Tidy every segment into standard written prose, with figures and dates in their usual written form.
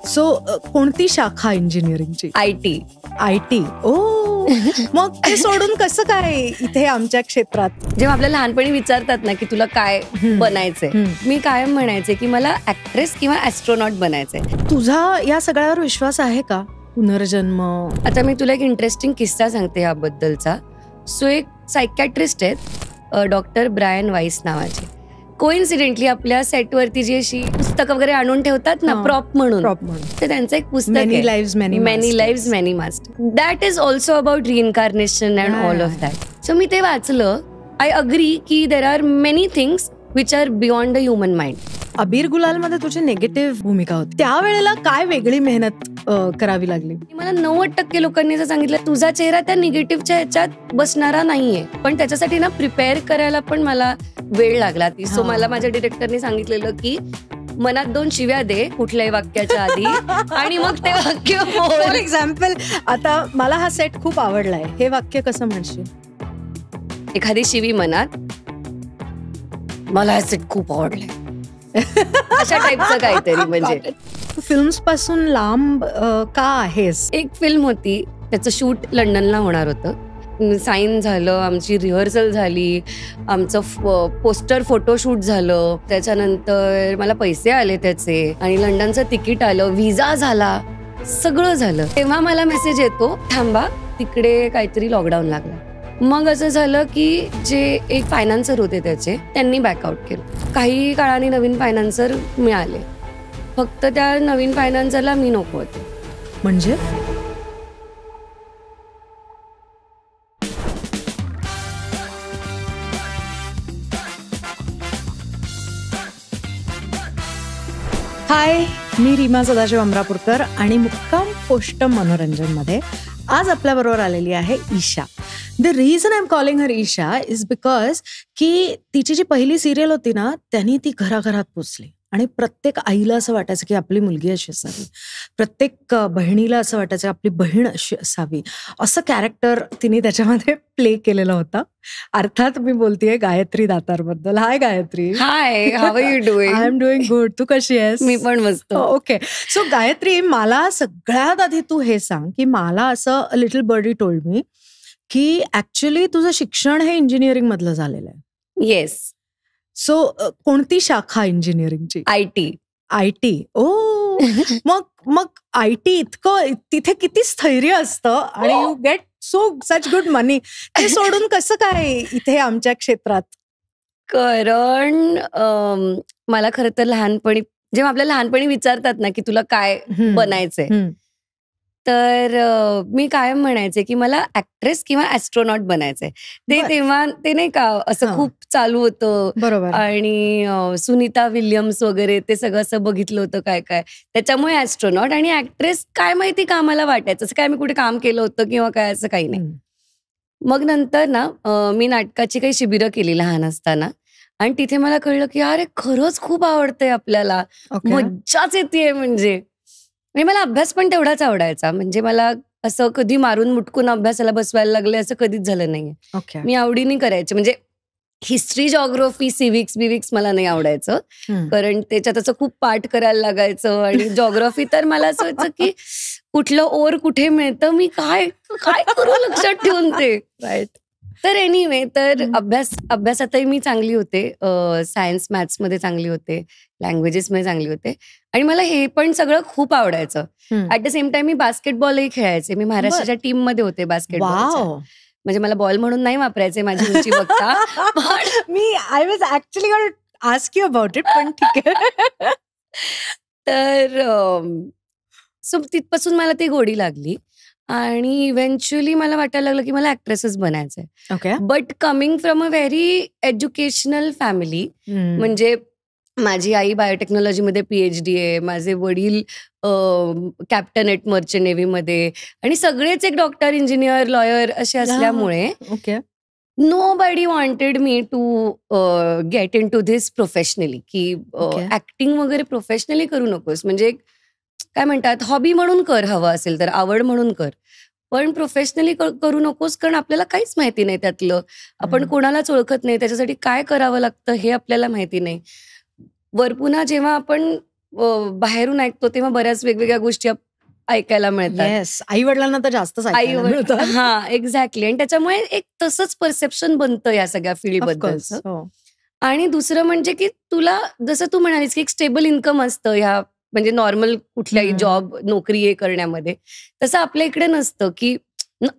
So कोणती शाखा इंजिनिअरिंगची? IT. IT. ओ मग ते सोडून कसं काय इथे आमच्या क्षेत्रात? जेव्हा आपल्याला लहानपणी विचारतात ना की तुला काय बनायचंय, मी कायम म्हणायचे की मला ऍक्ट्रेस किंवा ॲस्ट्रोनॉट बनायचंय. तुझा या सगळ्यावर विश्वास आहे का? पुनर्जन्म. आता मी तुला एक इंटरेस्टिंग किस्सा सांगते याबद्दलचा. सो एक सायकॅट्रिस्ट आहेत डॉक्टर ब्रायन वाईस नावाचे. कोइन्सिडेंटली आपल्या सेटवरती जी अशी पुस्तक वगैरे आणून ठेवतात ना प्रॉप म्हणून, तर त्यांचं एक पुस्तक many lives many master. That is also about reincarnation and all of that. So मी ते वाचलं. आय अग्री की there are many things which are beyond the human mind. Abir Gulal मध्ये तुझी निगेटिव्ह भूमिका होती. त्यावेळेला काय वेगळी मेहनत करावी लागली? मला 90% लोकांनी असं सांगितलं तुझा चेहरा त्या निगेटिव्हच्या ह्याच्यात बसणारा नाहीये, पण त्याच्यासाठी ना प्रिपेअर करायला पण मला वेळ लागला. सो मला माझ्या डिरेक्टरने सांगितलेलं की मनात 2 शिव्या दे कुठल्याही वाक्याच्या आधी आणि मग ते वाक्य. फॉर एक्झाम्पल आता मला हा सेट खूप आवडलाय, हे वाक्य कसं म्हणशील? एखादी शिवी मनात, मला हा सेट खूप आवडलाय, अशा टाईपचं काहीतरी. म्हणजे फिल्म्स पासून लांब का आहेस? एक फिल्म होती, त्याचं शूट लंडनला होणार होतं. साईन झालं, आमची रिहर्सल झाली, आमचं पोस्टर फोटोशूट झालं, त्याच्यानंतर मला पैसे आले त्याचे आणि लंडनचं तिकीट आलं, व्हिसा झाला, सगळं झालं. तेव्हा मला मेसेज येतो थांबा तिकडे काहीतरी लॉकडाऊन लागला. मग असं झालं की जे एक फायनान्सर होते त्याचे, त्यांनी बॅकआउट केलं. काही काळाने नवीन फायनान्सर मिळाले, फक्त त्या नवीन फायनान्सरला मी नको होते. म्हणजे हाय, मी रीमा सदाशिव अमरापूरकर आणि मुक्काम पोस्ट मनोरंजन मध्ये आज आपल्या बरोबर आलेली आहे Isha. The reason I am calling her Isha is because की तिची जी पहिली सिरियल होती ना, त्यांनी ती घराघरात पोचली आणि प्रत्येक आईला असं वाटायचं की आपली मुलगी अशी असावी, प्रत्येक बहिणीला असं वाटायचं आपली बहीण अशी असावी. असं कॅरेक्टर तिने त्याच्यामध्ये प्ले केलेलं होतं. अर्थात मी बोलतेय गायत्री दातार बद्दल. Hi Gayatri. Hi, how are you doing? I am doing good. तू कशी आहेस? मी पण मस्त. ओके. सो गायत्री, मला सगळ्यात आधी तू हे सांग की मला असं लिटल बर्डी टोल्ड मी की ऍक्च्युली तुझं शिक्षण हे इंजिनिअरिंग मधलं झालेलं आहे. येस. सो कोणती शाखा इंजिनिअरिंगची? IT. ओ मग IT इतकं तिथे किती स्थैर्य असतं आणि यू गेट सच गुड मनी. ते सोडून कसं काय इथे आमच्या क्षेत्रात? कारण मला खरं तर लहानपणी, जेव्हा आपल्याला लहानपणी विचारतात ना की तुला काय बनायचंय, तर मी कायम म्हणायचे की मला ऍक्ट्रेस किंवा ॲस्ट्रोनॉट बनायचंय. ते तेव्हा ते नाही का असं खूप चालू होतं. बरोबर. आणि सुनीता विल्यम्स वगैरे ते सगळं असं बघितलं होतं काय काय, त्याच्यामुळे ॲस्ट्रोनॉट आणि ऍक्ट्रेस काय माहिती का मला वाटायचं. असं काय मी कुठे काम केलं होतं किंवा काय असं काही नाही. मग नंतर ना मी नाटकाची काही शिबिरं केली लहान असताना आणि तिथे मला कळलं की अरे खरंच खूप आवडतंय आपल्याला, मज्जाच येते. म्हणजे मला अभ्यास पण तेवढाच आवडायचा. म्हणजे मला असं कधी मारून मुटकून अभ्यासाला बसवायला लागले असं कधीच झालं नाहीये. मी आवडीने करायचे. म्हणजे हिस्ट्री, जॉग्राफी, सिविक्स मला नाही आवडायचं, कारण त्याच्यात असं खूप पाठ करायला लागायचं. आणि जॉग्राफी तर मला असं व्हायचं की कुठलं ओर कुठे मिळतं, मी काय करू लक्षात ठेवून ते. राईट. तर एनिवे, तर अभ्यासातही मी चांगली होते. सायन्स मॅथ्समध्ये चांगली होते, लँग्वेजेसमध्ये चांगली होते आणि मला हे पण सगळं खूप आवडायचं. ऍट द सेम टाइम मी बास्केटबॉलही खेळायचे. मी महाराष्ट्राच्या टीम मध्ये होते बास्केटबॉलच्या. म्हणजे मला बॉल म्हणून नाही वापरायचे माझी उंची बघता. पण मी I was actually going to ask you about it, पण ठीक आहे. तर सो तिथपासून मला ती गोडी लागली आणि इव्हेंच्युअली मला वाटायला लागलं की मला ऍक्ट्रेसच बनायचंय. Okay. But coming from a very educational family, म्हणजे माझी आई बायोटेक्नॉलॉजीमध्ये PhD आहे, माझे वडील कॅप्टन आहेत मर्चंट नेव्हीमध्ये आणि सगळेच एक डॉक्टर, इंजिनियर, लॉयर असे असल्यामुळे nobody wanted me to get into this professionally, की ऍक्टिंग वगैरे प्रोफेशनली करू नकोस. म्हणजे काय म्हणतात, हॉबी म्हणून कर, हवं असेल तर आवड म्हणून कर, पण प्रोफेशनली करू नकोस. कारण आपल्याला काहीच माहिती नाही त्यातलं, आपण कोणालाच ओळखत नाही, त्याच्यासाठी काय करावं लागतं हे आपल्याला माहिती नाही. वर पुन्हा जेव्हा आपण बाहेरून ऐकतो तेव्हा बऱ्याच वेगवेगळ्या गोष्टी ऐकायला मिळतात. येस, आई वडिलांना तर जास्तच ऐकायला मिळतं. हा, एक्झॅक्टली. आणि त्याच्यामुळे एक तसंच परसेप्शन बनतं या सगळ्या Of फील्डबद्दलचं. course. हो. आणि दुसरं म्हणजे की तुला जसं तू म्हणालीस की एक स्टेबल इन्कम असतं ह्या म्हणजे नॉर्मल कुठल्याही जॉब नोकरी हे करण्यामध्ये, तसं आपल्या इकडे नसतं की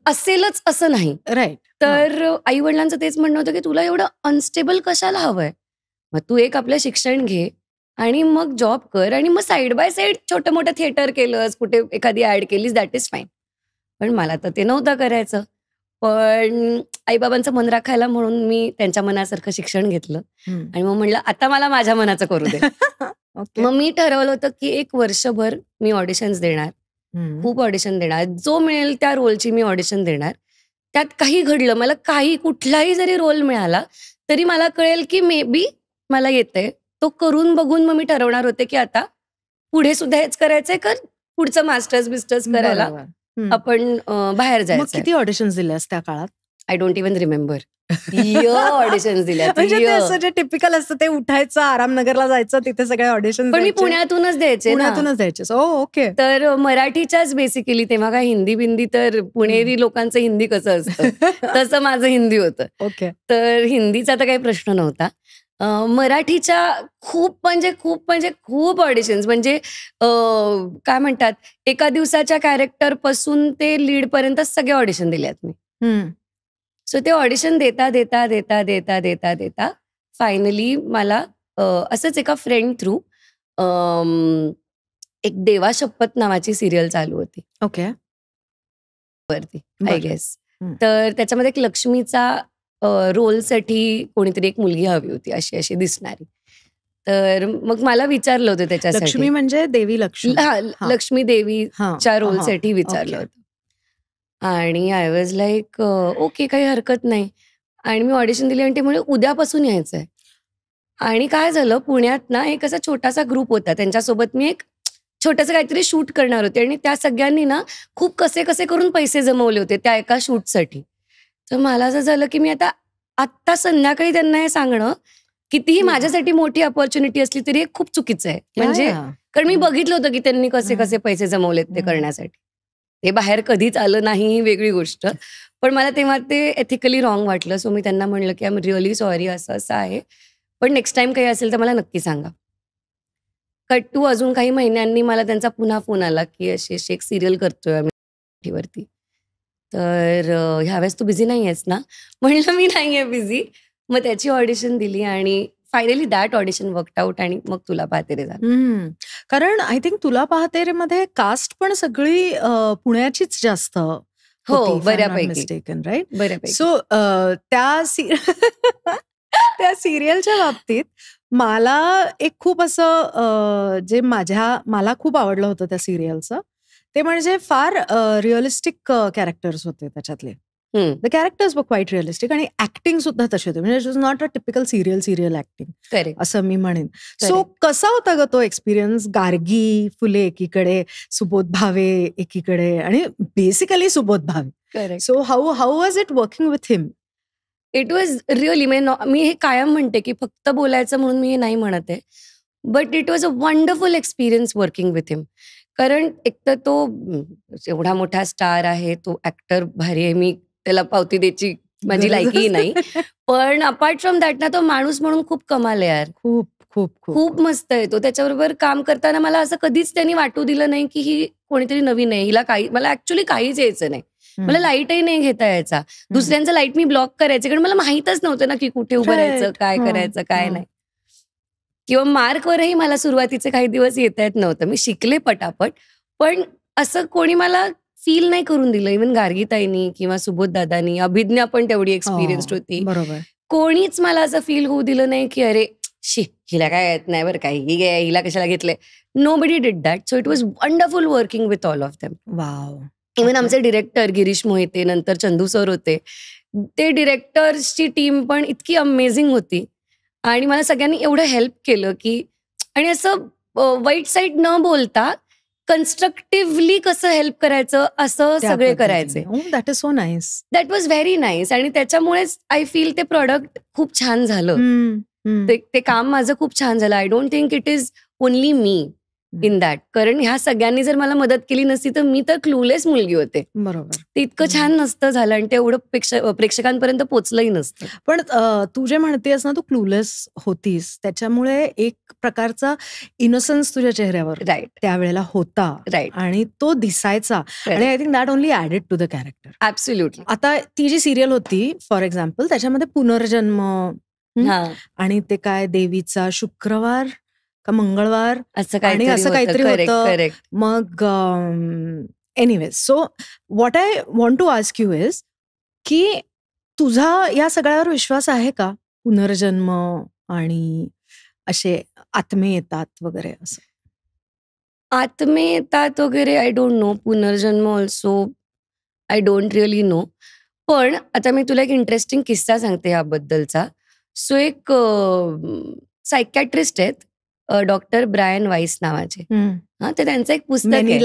असेलच असं नाही. राईट. तर आई वडिलांचं तेच म्हणणं होतं की तुला एवढं अनस्टेबल कशाला हवंय, मग तू एक आपलं शिक्षण घे आणि मग जॉब कर आणि मग साईड बाय साईड छोटं मोठं थिएटर केलंस, कुठे एखादी ऍड केलीस, दॅट इज फाईन. पण मला तर ते नव्हतं करायचं. पण आईबाबांचं मन राखायला म्हणून मी त्यांच्या मनासारखं शिक्षण घेतलं आणि मग म्हणलं आता मला माझ्या मनाचं करू दे. मग मी ठरवलं होतं की 1 वर्षभर मी ऑडिशन्स देणार, खूप ऑडिशन देणार, जो मिळेल त्या रोलची मी ऑडिशन देणार. त्यात काही घडलं, मला काही कुठलाही जरी रोल मिळाला तरी मला कळेल की मे बी मला येतंय. तो करून बघून मग मी ठरवणार होते की आता पुढे सुद्धा हेच करायचंय का पुढचं मास्टर्स बिस्टर्स करायला आपण बाहेर मग जायचं. किती ऑडिशन्स दिल्यास त्या काळात? I don't even remember. Auditions दिल्या. म्हणजे ते असं जे टिपिकल असतं ते उठायचं, आरामनगरला जायचं, तिथे सगळे ऑडिशन. पण मी पुण्यातूनच द्यायचे. पुण्यातूनच द्यायचे. ओके. तर मराठीच्याच बेसिकली, तेव्हा काय हिंदी बिंदी, तर पुणेरी लोकांचं हिंदी कसं असतं तसं माझं हिंदी होतं. ओके. तर हिंदीचा तर काही प्रश्न नव्हता. मराठीच्या खूप खूप ऑडिशन्स, म्हणजे काय म्हणतात, एका दिवसाच्या कॅरेक्टर पासून ते लीड पर्यंत सगळे ऑडिशन दिल्यात मी. सो ते ऑडिशन देता फायनली मला असंच एका फ्रेंड थ्रू एक देवा शपथ नावाची सिरियल चालू होती. ओके. वरती आय गेस. तर त्याच्यामध्ये एक लक्ष्मीचा रोलसाठी कोणीतरी एक मुलगी हवी होती, अशी दिसणारी. तर मग मला विचारलं होतं त्याच्यासाठी. लक्ष्मी म्हणजे देवी लक्ष्मी? लक्ष्मी देवीच्या रोलसाठी विचारलं होतं. आणि आय वॉज लाईक ओके, काही हरकत नाही. आणि मी ऑडिशन दिली आणि ते म्हणजे उद्यापासून यायचंय. आणि काय झालं, पुण्यात ना एक असा छोटासा ग्रुप होता, त्यांच्यासोबत मी एक छोटंसं काहीतरी शूट करणार होते आणि त्या सगळ्यांनी ना खूप कसे करून पैसे जमवले होते त्या एका शूटसाठी. तर मला असं झालं की मी आत्ता संध्याकाळी त्यांना हे सांगणं कितीही माझ्यासाठी मोठी अपॉर्च्युनिटी असली तरी हे खूप चुकीचं आहे. म्हणजे कारण मी बघितलं होतं की त्यांनी कसे पैसे जमवलेत ते करण्यासाठी. ते बाहेर कधीच आलं नाही, ही वेगळी गोष्ट. पण मला तेव्हा ते एथिकली रॉंग वाटलं. सो मी त्यांना म्हणलं की आय एम रिअली सॉरी, असं आहे, पण नेक्स्ट टाइम काही असेल तर मला नक्की सांगा. कट टू अजून काही महिन्यांनी मला त्यांचा पुन्हा फोन आला की अशी एक सिरियल करतोय आम्ही वरती. तर ह्यावेळेस तू बिझी नाही आहेस ना? म्हणलं मी नाही आहे बिझी. मग त्याची ऑडिशन दिली आणि finally that audition worked out आणि मग तुला पाहते रे झालं. कारण आय थिंक तुला पाहते रे मध्ये कास्ट पण सगळी पुण्याचीच जास्त. हो, बऱ्यापैकी. Mistaken, right? बऱ्यापैकी. सो त्या सिरियलच्या बाबतीत मला एक खूप असं जे मला खूप आवडलं होतं त्या सिरियलचं, ते म्हणजे फार रिअलिस्टिक कॅरेक्टर्स होते त्याच्यातले. द कॅरेक्टर्स वर क्वाईट रिअलिस्टिक आणि ऍक्टिंग सुद्धा तशी होती. म्हणजे it was not a typical serial acting, असं मी म्हणेन. सो कसा होता ग तो एक्सपिरियन्स? गार्गी फुले एकीकडे, सुबोध भावे एकीकडे आणि basically Subodh Bhave. So how was it working with him? It was really, मी हे कायम म्हणते की फक्त बोलायचं म्हणून मी हे नाही म्हणत आहे, but it was a wonderful experience working with him. कारण एकतर तो एवढा मोठा स्टार आहे, तो ऍक्टर भारी आहे, मी त्याला पावती द्यायची माझी लायकी नाही. पण अपार्ट फ्रॉम दॅट ना, तो माणूस म्हणून खूप कमाल आहे यार. खूप खूप खूप मस्त आहे तो. त्याच्याबरोबर काम करताना मला असं कधीच त्यांनी वाटू दिलं नाही की ही कोणीतरी नवीन आहे, हिला मला ऍक्च्युली काहीच यायचं नाही. मला लाईटही नाही घेता यायचा. दुसऱ्यांचं लाईट मी ब्लॉक करायचे, कारण मला माहीतच नव्हतं ना की कुठे उभं राहायचं, काय करायचं, काय नाही. किंवा मार्कवरही मला सुरुवातीचे काही दिवस येता येत नव्हतं. मी शिकले पटापट, पण असं कोणी मला फील नाही करून दिलं. इव्हन गार्गीताईंनी किंवा सुबोध दादानी, अभिज्ञा पण तेवढी एक्सपिरियन्स्ड होती. बरोबर. कोणीच मला असं फील होऊ दिलं नाही की अरे हिला काय येत नाही बरं काय, हिला कशाला घेतलंय. Nobody did that. So it was wonderful working with all of them. Wow. Even आमचे डिरेक्टर गिरीश मोहिते, नंतर चंदू सर होते. ते डिरेक्टर्सची टीम पण इतकी अमेझिंग होती आणि मला सगळ्यांनी एवढं हेल्प केलं की, आणि असं वाईट साईड न बोलता कन्स्ट्रक्टिव्हली कसं हेल्प करायचं असं सगळे करायचे. That is so nice. That was very nice. आणि त्याच्यामुळेच आय फील ते प्रोडक्ट खूप छान झालं. ते काम माझं खूप छान झालं. I don't think it is only me. In that. कारण ह्या सगळ्यांनी जर मला मदत केली नसती तर मी तर क्लूलेस मुलगी होते. बरोबर. ते इतकं छान नसतं झालं आणि ते एवढं प्रेक्षकांपर्यंत पोचलंही नसतं. पण तू जे म्हणतेस ना, तू क्लूलेस होतीस, त्याच्यामुळे एक प्रकारचा इनोसन्स तुझ्या चेहऱ्यावर राईट त्यावेळेला होता राईट आणि तो दिसायचा. आणि I think that only added to the character. Absolutely. आता ती जी सिरियल होती फॉर एक्झाम्पल, त्याच्यामध्ये पुनर्जन्म आणि ते काय देवीचा शुक्रवार का मंगळवार असं आणि असं काहीतरी होतं. करेक्ट. मग anyways, so what I want to ask you is की तुझा या सगळ्यावर विश्वास आहे का? पुनर्जन्म आणि असे आत्मे येतात वगैरे असं. आत्मे येतात वगैरे आय डोंट नो. पुनर्जन्म also I don't really know. पण आता मी तुला एक इंटरेस्टिंग किस्सा सांगते याबद्दलचा. सो एक सायकॅट्रिस्ट आहेत डॉक्टर ब्रायन वाईस नावाचे. तर त्यांचं एक पुस्तक आहे many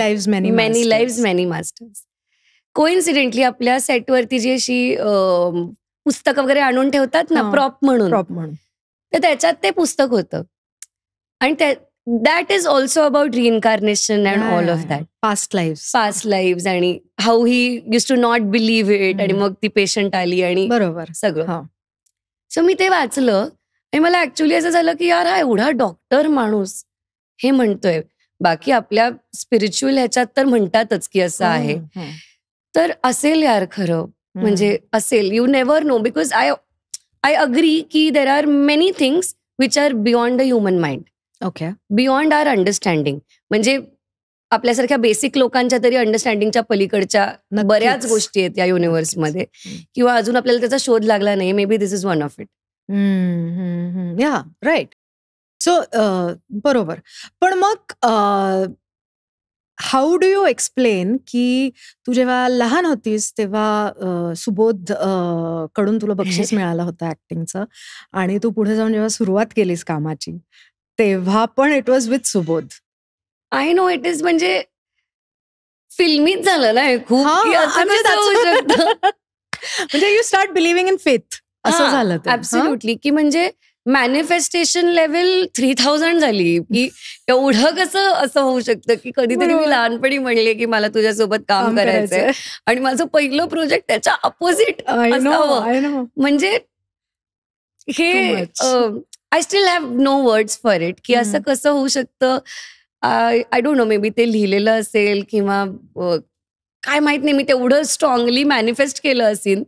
lives many masters. Coincidentally आपल्या सेटवरती जी अशी पुस्तक वगैरे आणून ठेवतात ना प्रॉप म्हणून, तर त्याच्यात ते पुस्तक होतं. आणि that is also about reincarnation and all of that. Past life आणि how he used to not believe it. आणि मग ती पेशंट आली आणि बरोबर सगळं. सो मी ते वाचलं आणि मला ऍक्च्युली असं झालं की यार हा एवढा डॉक्टर माणूस हे म्हणतोय. बाकी आपल्या स्पिरिच्युअल ह्याच्यात तर म्हणतातच की असं आहे. तर असेल यार खरं. म्हणजे असेल. You never know. Because I agree की there are many things which are beyond the human mind. Okay. Beyond our understanding. म्हणजे आपल्यासारख्या बेसिक लोकांच्या तरी अंडरस्टँडिंगच्या पलीकडच्या बऱ्याच गोष्टी आहेत या युनिव्हर्समध्ये. किंवा अजून आपल्याला त्याचा शोध लागला नाही. May be this is one of it. या राईट. सो बरोबर. पण मग हाऊ डू यू एक्सप्लेन की तू जेव्हा लहान होतीस तेव्हा सुबोध कडून तुला बक्षीस मिळालं होतं ऍक्टिंगचं आणि तू पुढे जाऊन जेव्हा सुरुवात केलीस कामाची तेव्हा पण it was with Subodh. I know it is. म्हणजे फिल्मीच झालं ना खूप. म्हणजे you start believing in faith असं झालं. ऍब्सोल्युटली. की म्हणजे मॅनिफेस्टेशन लेवल 3000 झाली. की एवढं कसं असं होऊ शकतं की कधीतरी मी लहानपणी म्हणले की मला तुझ्यासोबत काम करायचंय आणि माझं पहिलं प्रोजेक्ट त्याच्या अपोजिट असावं. म्हणजे हे I still have no words for it. की असं कसं होऊ शकतं. I don't know. Maybe ते लिहिलेलं असेल किंवा काय माहित नाही. मी तेवढं स्ट्रॉंगली मॅनिफेस्ट केलं असेल.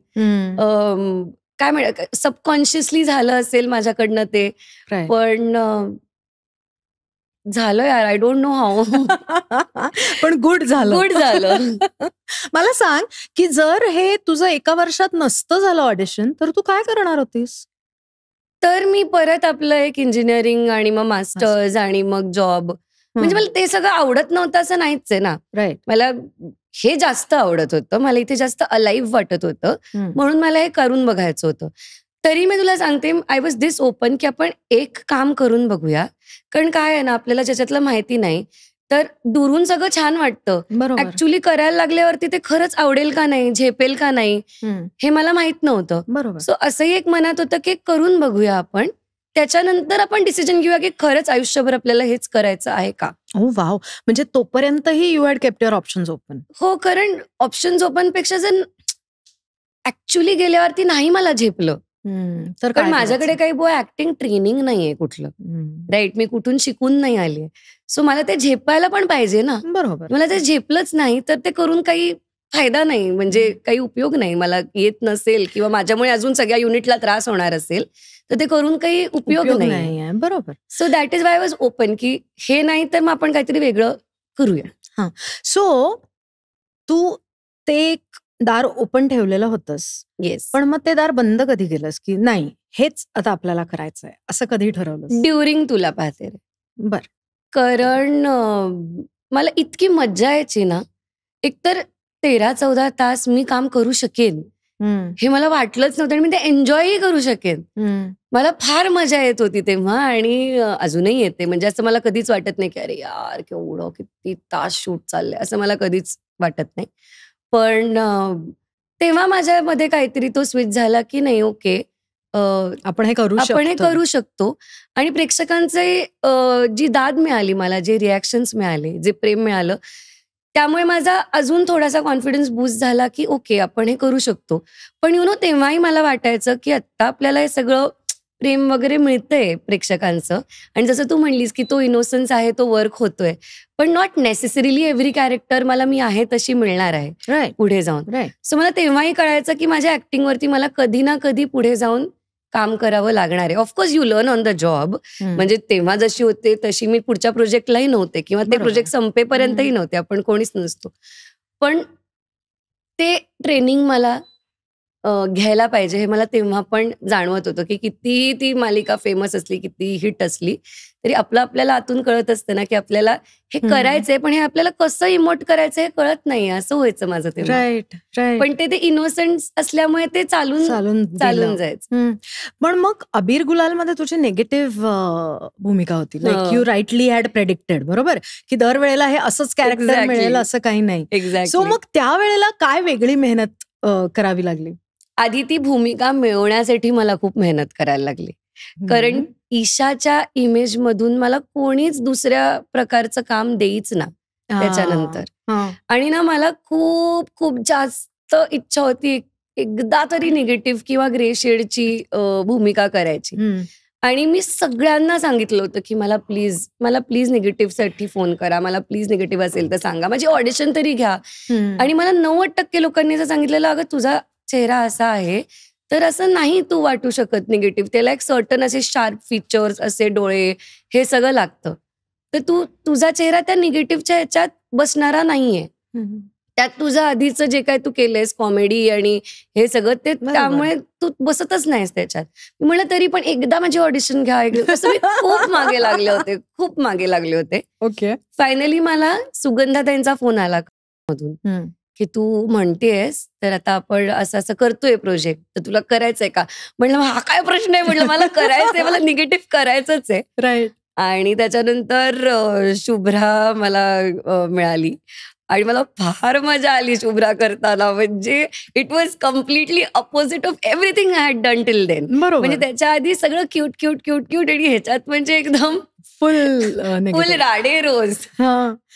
काय म्हणत सबकॉन्शियसली झालं असेल माझ्याकडनं ते. पण झालं यार. I don't know how. पण गुड झालं. मला सांग की जर हे तुझं एका वर्षात नसतं झालं ऑडिशन तर तू काय करणार होतीस? तर मी परत आपलं एक इंजिनिअरिंग आणि मग मास्टर्स आणि मग जॉब. म्हणजे मला ते सगळं आवडत नव्हतं असं नाहीच आहे ना. राईट. मला हे जास्त आवडत होतं. मला इथे जास्त अलाइव्ह वाटत होतं. म्हणून मला हे करून बघायचं होतं. तरी मी तुला सांगते आय वॉज दिस ओपन की आपण एक काम करून बघूया. कारण काय आहे ना आपल्याला ज्याच्यातलं माहिती नाही तर दुरून सगळं छान वाटतं. ऍक्च्युली करायला लागल्यावरती ते खरंच आवडेल का नाही, झेपेल का नाही हे मला माहित नव्हतं. बरोबर. सो असंही एक मनात होतं की करून बघूया आपण. त्याच्यानंतर आपण डिसिजन घेऊया की खरंच आयुष्यभर आपल्याला हेच करायचं आहे का. हो वाव. म्हणजे तोपर्यंतही you had kept your options open. हो. कारण ऑप्शन्स ओपन पेक्षा जर ऍक्च्युली गेल्यावरती नाही मला झेपलं तर कारण माझ्याकडे काही ऍक्टिंग ट्रेनिंग नाहीये कुठलं. राईट. मी कुठून शिकून नाही आली. सो मला ते झेपायला पण पाहिजे ना. बरोबर. मला ते झेपलंच नाही तर ते करून काही फायदा नाही. म्हणजे काही उपयोग नाही. मला येत नसेल किंवा माझ्यामुळे अजून सगळ्या युनिटला त्रास होणार असेल तर ते करून काही उपयोग नाही. बरोबर. So that is why I was open की हे नाही तर मग आपण काहीतरी वेगळं करूया. सो तू ते दार ओपन ठेवलेलं होतंस. येस. पण मग ते दार बंद कधी केलंस की नाही हेच आता आपल्याला करायचंय असं कधी ठरवलं? ड्युरिंग तुला पाहते. बर. कारण मला इतकी मज्जा यायची ना. एकतर 13-14 तास मी काम करू शकेन हे मला वाटलंच नव्हतं आणि मी ते एन्जॉयही करू शकेन. मला फार मजा येत होती तेव्हा आणि अजूनही येते. म्हणजे असं मला कधीच वाटत नाही की अरे यार केवढं किती तास शूट चाललंय असं मला कधीच वाटत नाही. पण तेव्हा माझ्यामध्ये काहीतरी तो स्विच झाला की नाही ओके आपण हे करू शकतो आणि प्रेक्षकांचे जी दाद मिळाली मला, जे रिॲक्शन्स मिळाले, जे प्रेम मिळालं, त्यामुळे माझा अजून थोडासा कॉन्फिडन्स बूस्ट झाला की ओके आपण हे करू शकतो. पण तेव्हाही मला वाटायचं की आत्ता आपल्याला हे सगळं प्रेम वगैरे मिळतंय प्रेक्षकांचं आणि जसं तू म्हणलीस की तो इनोसन्स आहे, तो वर्क होतोय, पण नॉट नेसेसरीली एव्हरी कॅरेक्टर मला मी आहे तशी मिळणार आहे पुढे जाऊन. सो मला तेव्हाही कळायचं की माझ्या ऍक्टिंगवरती मला कधी ना कधी पुढे जाऊन काम करावं लागणार आहे. Of course you learn on the job. म्हणजे तेव्हा जशी होते तशी मी पुढच्या प्रोजेक्टलाही नव्हते किंवा ते प्रोजेक्ट संपेपर्यंतही नव्हते, आपण कोणीच नसतो. पण ते ट्रेनिंग मला घ्यायला पाहिजे हे मला तेव्हा पण जाणवत होतं की किती ती मालिका फेमस असली, किती हिट असली तरी आपल्याला आतून कळत असतं ना की आपल्याला हे करायचंय, पण हे आपल्याला कसं इमोट करायचं हे कळत नाही. असं व्हायचं माझं तेव्हा. पण ते इनोसन्स असल्यामुळे ते चालून जायचं. पण मग अबीर गुलाल मध्ये तुझी निगेटिव्ह भूमिका होती, like you rightly had predicted, बरोबर, की दरवेळेला हे असंच कॅरेक्टर मिळेल असं काही नाही. सो मग त्यावेळेला काय वेगळी मेहनत करावी लागली? आधी ती भूमिका मिळवण्यासाठी मला खूप मेहनत करायला लागली, कारण ईशाच्या इमेज मधून मला कोणीच दुसऱ्या प्रकारचं काम देईच ना त्याच्यानंतर. आणि ना मला खूप खूप जास्त इच्छा होती एकदा तरी निगेटिव्ह किंवा ग्रे शेडची भूमिका करायची. आणि मी सगळ्यांना सांगितलं होतं की मला प्लीज निगेटिव्हसाठी फोन करा, मला प्लीज निगेटिव्ह असेल तर सांगा, माझी ऑडिशन तरी घ्या. आणि मला 90% लोकांनी असं सांगितलेलं, अगं तुझा चेहरा असा आहे तर असं नाही तू वाटू शकत निगेटिव्ह, त्याला एक सर्टन असे शार्प फीचर्स, असे डोळे, हे सगळं लागतं, तर तुझा चेहरा त्या निगेटिव्हच्या ह्याच्यात बसणारा नाहीये. त्यात तुझं आधीचं जे काय तू केलंयस कॉमेडी आणि हे सगळं ते, त्यामुळे तू बसतच नाहीस त्याच्यात. मी म्हणलं तरी पण एकदा माझी ऑडिशन घ्या. असं मी खूप मागे लागले होते. ओके. फायनली मला सुगंधाताईंचा फोन आला मधून की तू म्हणतेस तर आता आपण असं करतोय प्रोजेक्ट, तर तुला करायचंय का? म्हणलं हा काय प्रश्न आहे, म्हटलं मला करायचंय, मला निगेटिव्ह करायचंच आहे. राईट. आणि त्याच्यानंतर शुभ्रा मला मिळाली आणि मला फार मजा आली शुभ्रा करताना. म्हणजे it was completely opposite of everything I had done till then. म्हणजे त्याच्या आधी सगळं क्यूट क्यूट क्यूट क्यूट आणि ह्याच्यात म्हणजे एकदम फुल राडे रोज.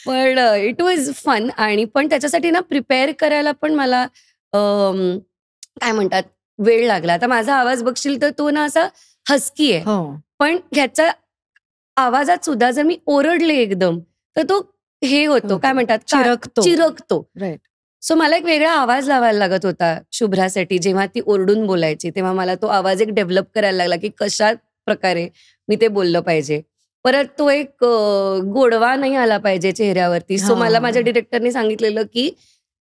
पण इट वॉज फन. आणि पण त्याच्यासाठी ना प्रिपेअर करायला पण मला काय म्हणतात वेळ लागला. आता माझा आवाज बघशील तर तो ना असा हस्की आहे, पण ह्याच्या आवाजात सुद्धा जर मी ओरडले एकदम तर तो हे होतो, काय म्हणतात, चिरकतो. सो मला एक वेगळा आवाज लावायला लागत होता शुभ्रासाठी. जेव्हा ती ओरडून बोलायची तेव्हा मला तो आवाज एक डेव्हलप करायला लागला की कशा प्रकारे मी ते बोललं पाहिजे. परत तो एक गोडवा नाही आला पाहिजे चेहऱ्यावरती. सो मला माझ्या डिरेक्टरने सांगितलेलं की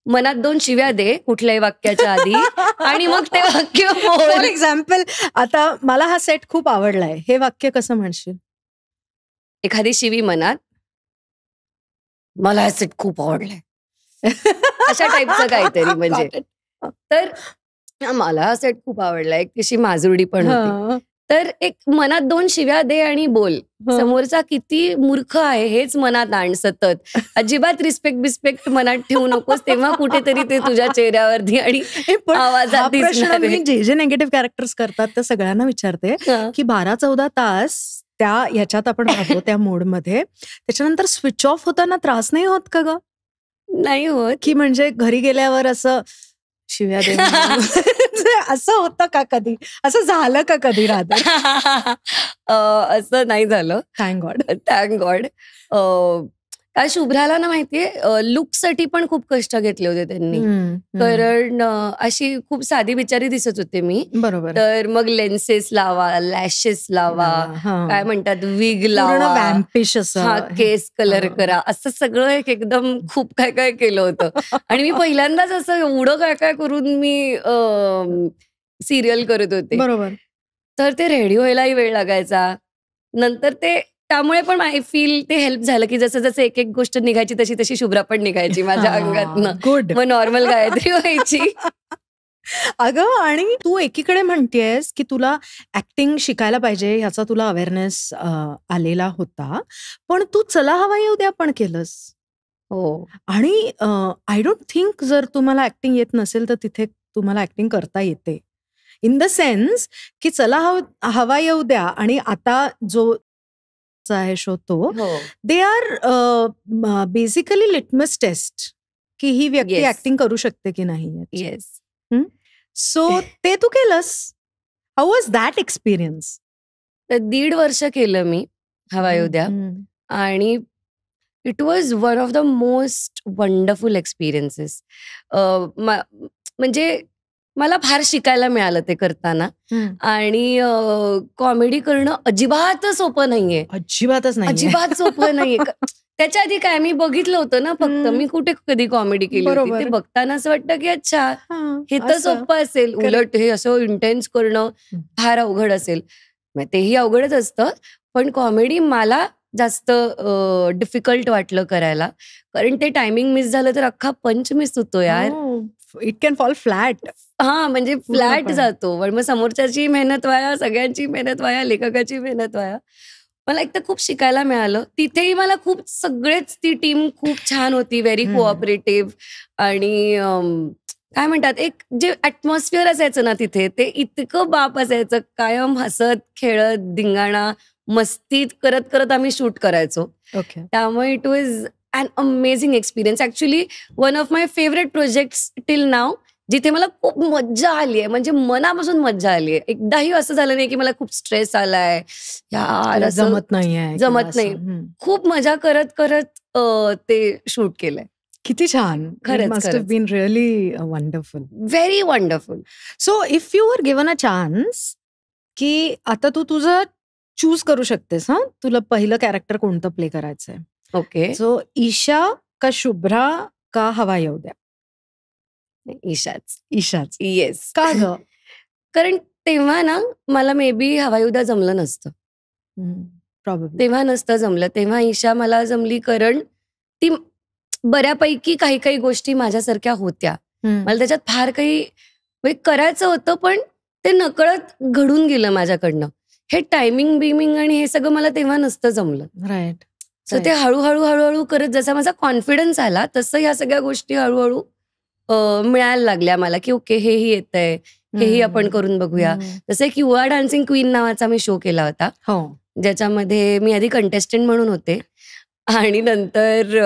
मनात 2 शिव्या दे कुठल्याही वाक्याच्या आधी आणि मग ते वाक्य. फॉर एक्झाम्पल, आता मला हा सेट खूप आवडलाय, हे वाक्य कसं म्हणशील? एखादी शिवी मनात, मला हा सेट खूप आवडलाय, अशा टाईपचं काहीतरी. म्हणजे तर मला हा सेट खूप आवडलाय, कशी माजुरडी पण होती. तर एक मनात 2 शिव्या दे आणि बोल. समोरचा किती मूर्ख आहे हेच मनात आण सतत. अजिबात रिस्पेक्ट मनात ठेवू नकोस, तेव्हा कुठेतरी ते तुझ्या चेहऱ्यावरती आणि आवाजात दिसणार. मी जे नेगेटिव्ह कॅरेक्टर्स करतात त्या सगळ्यांना विचारते की 12-14 तास त्या ह्याच्यात आपण राहतो त्या मोडमध्ये, त्याच्यानंतर स्विच ऑफ होताना त्रास नाही होत का ग? नाही होत. की म्हणजे घरी गेल्यावर असं शिव्या दे असं होतं का कधी? असं झालं का कधी? राहत असं नाही झालं, थँक गॉड. काय शुभ्राला ना माहितीये लुकसाठी पण खूप कष्ट घेतले होते त्यांनी. कारण अशी खूप साधी बिचारी दिसत होते मी. बरोबर. तर मग लेन्सेस लावा, लॅशेस लावा, काय म्हणतात विग लावा, केस कलर करा, असं सगळं एकदम खूप काय काय केलं होतं. आणि मी पहिल्यांदाच असं एवढं काय काय करून मी सिरियल करत होते. बरोबर. तर ते रेडी व्हायलाही वेळ लागायचा. नंतर ते त्यामुळे पण आय फील ते हेल्प झालं की जसं जसं एक एक गोष्ट निघायची तशी तशी शुभ्रा पण निघायची माझ्या अंगातनं. गुड. मग नॉर्मल गायत्री व्हायची. अगं, आणि तू एकीकडे म्हणतेस की तुला ऍक्टिंग शिकायला पाहिजे ह्याचा तुला अवेअरनेस आलेला होता, पण तू चला हवा येऊ द्या पण केलंस. हो. आणि आय डोंट थिंक जर तुम्हाला ऍक्टिंग येत नसेल तर तिथे तुम्हाला ऍक्टिंग करता येते. इन द सेन्स की चला हवा येऊ द्या आणि आता जो आहे शो तो हो they are basically litmus test की ही व्यक्ती Yes. ऍक्टिंग करू शकते की नाही. येस सो ते तू केलंस. How was that experience? तर 1.5 वर्ष केलं मी हवा येऊ द्या आणि it was one of the most wonderful experiences. म्हणजे मला फार शिकायला मिळालं ते करताना आणि कॉमेडी करणं अजिबात सोपं नाहीये. अजिबातच नाही. अजिबात सोपं नाहीये. त्याच्या आधी काय मी बघितलं होतं ना फक्त, मी कुठे कधी कॉमेडी केली होती. बरोबर. ते बघताना असं वाटतं की अच्छा हे तर सोपं असेल, उलट हे असं इंटेन्स करणं फार अवघड असेल. तेही अवघडच असतं, पण कॉमेडी मला जास्त डिफिकल्ट वाटलं करायला, कारण ते टायमिंग मिस झालं तर अख्खा पंच मिस होतो यार. It can fall flat. हा म्हणजे फ्लॅट पूर्णपणे. जातो, पण मग समोरच्याची मेहनत वाया, सगळ्यांची मेहनत वाया, लेखकाची मेहनत वाया. मला एक तर खूप शिकायला मिळालं तिथेही. मला खूप सगळेच ती टीम खूप छान होती, व्हेरी कोऑपरेटिव्ह. आणि काय म्हणतात, एक जे ॲटमॉस्फिअर असायचं ना तिथे, ते इतकं बाप असायचं. कायम हसत खेळत धिंगाणा मस्तीत करत करत आम्ही शूट करायचो. ओके. त्यामुळे it was an amazing experience. Actually one of my favourite projects till now, जिथे मला खूप मज्जा आली आहे, म्हणजे मनापासून मज्जा आली आहे. एकदाही असं झालं नाही की मला खूप स्ट्रेस आलाय, यार असं जमत नाहीये. जमत नाही. खूप मजा करत करत ते शूट केलंय. किती छान. खरंच, मस्ट हॅव खरंच. Been really wonderful. Very wonderful. So if you were given a chance की आता तू तुझं चूज करू शकतेस, हा तुला पहिलं कॅरेक्टर कोणतं प्ले करायचंय, ओके. सो ईशा का शुभ्रा का हवा येऊ द्या? ईशाच. ईशाच. येस. का ग? कारण तेव्हा ना मला मे बी हवायुदा जमलं नसतं. प्रॉब्लेम. तेव्हा नसतं जमलं. तेव्हा ईशा मला जमली कारण ती बऱ्यापैकी काही काही गोष्टी माझ्यासारख्या होत्या. मला त्याच्यात फार काही म्हणजे करायचं होतं, पण ते नकळत घडून गेलं माझ्याकडनं. हे टायमिंग बिमिंग आणि हे सगळं मला तेव्हा नसतं जमलं. राईट. सो ते हळूहळू करत जसा माझा कॉन्फिडन्स आला तसं ह्या सगळ्या गोष्टी हळूहळू मिळायला लागल्या मला, की ओके हेही येतंय, हेही आपण करून बघूया. जसं एक युवा डान्सिंग क्वीन नावाचा मी शो केला होता, हो. ज्याच्यामध्ये मी आधी कंटेस्टंट म्हणून होते आणि नंतर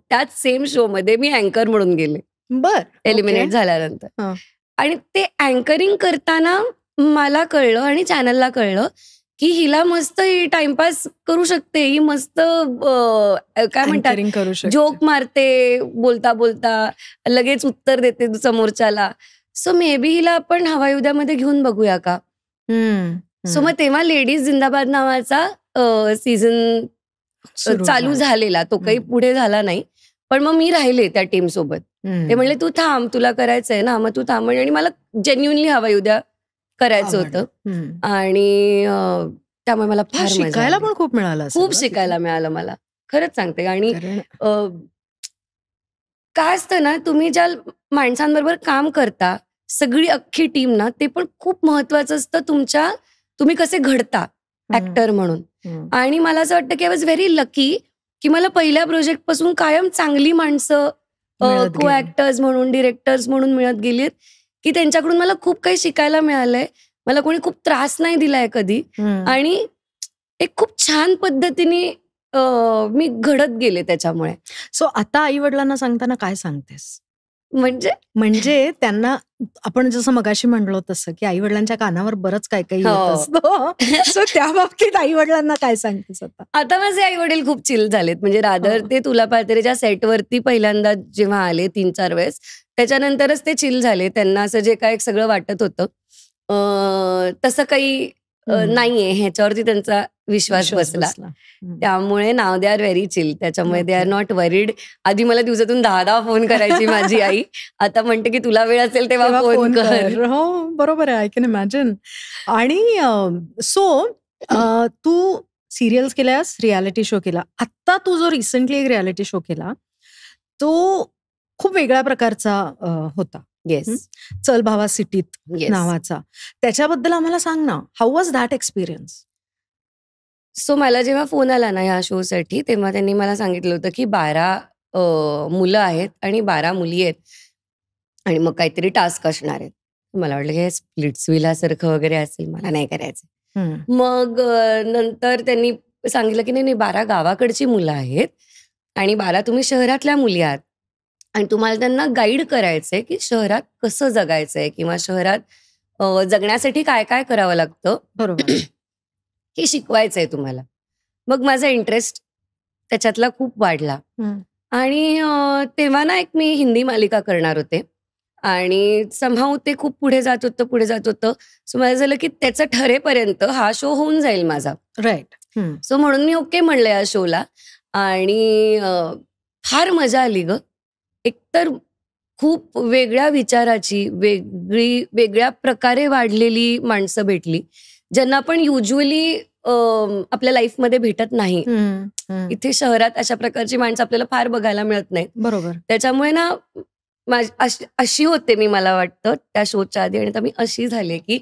त्याच सेम शो मध्ये मी अँकर म्हणून गेले बर. एलिमिनेट झाल्यानंतर. हा. आणि ते अँकरिंग करताना मला कळलं आणि चॅनलला कळलं की हिला मस्त ही टाइमपास करू शकते, ही मस्त काय म्हणतात Anchoring करू शकते. जोक मारते, बोलता बोलता लगेच उत्तर देते समोरच्याला. सो मे बी हिला आपण हवायुद्यामध्ये घेऊन बघूया का. सो मग तेव्हा लेडीज जिंदाबाद नावाचा सीझन सुरू चालू झाला. झालेला. तो काही पुढे झाला नाही, पण मग मी राहिले त्या टीम सोबत. ते म्हणले तू थांब, तुला करायचंय ना, मग तू थांब. आणि मला जेन्युनली हवायुद्या करायचं होतं आणि त्यामुळे मला फार मजा शिकायला आली. पण खूप मिळालं असेल खूप ना शिकायला मिळालं मला, खरंच सांगते. आणि तिथे? कारण काय असतं ना, तुम्ही ज्या माणसांबरोबर काम करता, सगळी अख्खी टीम ना, ते पण खूप महत्वाचं असतं तुम्ही कसे घडता ऍक्टर म्हणून. आणि मला असं वाटतं की आय वॉज व्हेरी लकी की मला पहिल्या प्रोजेक्ट पासून कायम चांगली माणसं मिळत को गेली. ऍक्टर्स म्हणून, डिरेक्टर्स म्हणून मिळत गेलीत, की त्यांच्याकडून मला खूप काही शिकायला मिळालंय. मला कोणी खूप त्रास नाही दिलाय कधी. आणि एक खूप छान पद्धतीने मी घडत गेले त्याच्यामुळे. सो आता आई वडिलांना सांगताना काय सांगतेस? म्हणजे त्यांना आपण जसं मगाशी म्हणलो तसं की आई वडिलांच्या कानावर बरंच काय काही हो. येत असतं. सो त्या बाबतीत आई वडिलांना काय सांगतेस आता? आता माझे आई वडील खूप चिल झालेत. म्हणजे रादर ते तुला पाळतेच्या सेटवरती पहिल्यांदा जेव्हा आले 3-4 वेळेस, त्याच्यानंतरच ते चिल झाले. त्यांना असं जे काय सगळं वाटत होतं तसं काही नाहीये, ह्याच्यावरती त्यांचा विश्वास बसला. त्यामुळे नाव दे आर व्हेरी चिल. त्याच्यामुळे दे आर नॉट वरीड. आधी मला दिवसातून 10 फोन करायची माझी आई. आता म्हणते की तुला वेळ असेल तेव्हा फोन कर. हो बरोबर आहे. I can imagine. आणि सो तू सिरियल्स केल्यास, रियालिटी शो केला. आत्ता तू जो रिसेंटली एक रियालिटी शो केला तो खूप वेगळ्या प्रकारचा होता. येस. चल भावा सिटीत येस. नावाचा. त्याच्याबद्दल आम्हाला सांग ना. How was that experience? So मला जेव्हा फोन आला ना ह्या शोसाठी, तेव्हा त्यांनी मला सांगितलं होतं की 12 मुलं आहेत आणि 12 मुली आहेत आणि मग काहीतरी टास्क असणार आहेत. मला वाटलं की स्प्लिट्स विलासारखं वगैरे असेल, मला नाही करायचं. मग नंतर त्यांनी सांगितलं की नाही 12 गावाकडची मुलं आहेत आणि 12 तुम्ही शहरातल्या मुली आहात आणि तुम्हाला त्यांना गाईड करायचंय की शहरात कसं जगायचंय किंवा शहरात जगण्यासाठी काय काय करावं लागतं, बरोबर. हे शिकवायचंय तुम्हाला. मग माझा इंटरेस्ट त्याच्यातला खूप वाढला आणि तेव्हा ना एक मी हिंदी मालिका करणार होते आणि समहाऊ ते खूप पुढे जात होतं. सो मला झालं की त्याचं ठरेपर्यंत हा शो होऊन जाईल माझा. राईट. सो म्हणून मी ओके म्हणलं या शोला आणि फार मजा आली ग. एकतर खूप वेगळ्या विचाराची, वेगळ्या प्रकारे वाढलेली माणसं भेटली, ज्यांना आपण युज्युअली आपल्या लाईफमध्ये भेटत नाही. इथे शहरात अशा प्रकारची माणसं आपल्याला फार बघायला मिळत नाहीत. बरोबर. त्याच्यामुळे ना अशी होते मी, मला वाटतं त्या शोच्या आधी, आणि आता मी अशी झाली की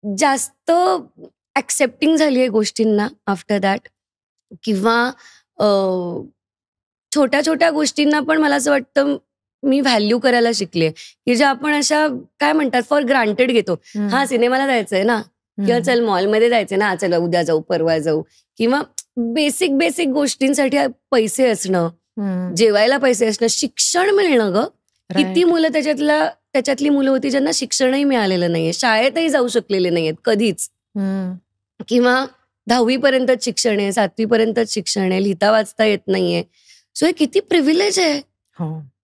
जास्त ऍक्सेप्टिंग झाली आहे गोष्टींना आफ्टर दॅट. किंवा छोट्या छोट्या गोष्टींना पण मला असं वाटतं मी व्हॅल्यू करायला शिकले, की ज्या आपण अशा काय म्हणतात फॉर ग्रांटेड घेतो. हा सिनेमाला जायचंय ना, किंवा चल मॉलमध्ये जायचंय ना, चल उद्या जाऊ परवा जाऊ, किंवा बेसिक गोष्टींसाठी पैसे असणं, जेवायला पैसे असणं, शिक्षण मिळणं ग. किती मुलं त्याच्यातली मुलं होती ज्यांना शिक्षणही मिळालेलं नाहीये, शाळेतही जाऊ शकलेले नाहीयेत कधीच, किंवा 10वी पर्यंतच शिक्षण आहे, 7वी पर्यंतच शिक्षण आहे, लिहिता वाचता येत नाहीये. सो हे किती प्रिव्हिलेज आहे.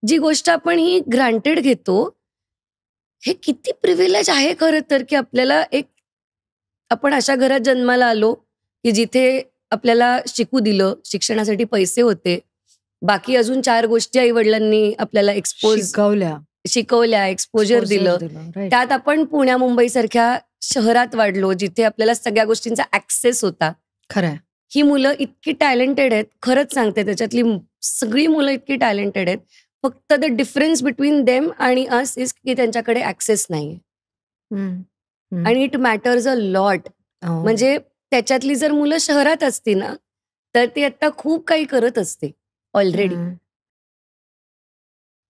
जी गोष्ट आपण ही ग्रांटेड घेतो, हे किती प्रिव्हिलेज आहे खरं तर, की आपल्याला आपण अशा घरात जन्माला आलो की जिथे आपल्याला शिकू दिलं, शिक्षणासाठी पैसे होते, बाकी अजून 4 गोष्टी आई वडिलांनी आपल्याला शिकवल्या, एक्सपोजर दिलं. त्यात आपण पुण्या मुंबई सारख्या शहरात वाढलो, जिथे आपल्याला सगळ्या गोष्टींचा ऍक्सेस होता. खरं. ही मुलं इतकी टॅलेंटेड आहेत, खरंच सांगते, त्याच्यातली सगळी मुलं इतकी टॅलेंटेड आहेत. फक्त द डिफरन्स बिटवीन देम आणि अस इज की त्यांच्याकडे ऍक्सेस नाहीये. आणि इट मॅटर्स अ लॉट. म्हणजे त्याच्यातली जर मुलं शहरात असती ना, तर ती आता खूप काही करत असते ऑलरेडी.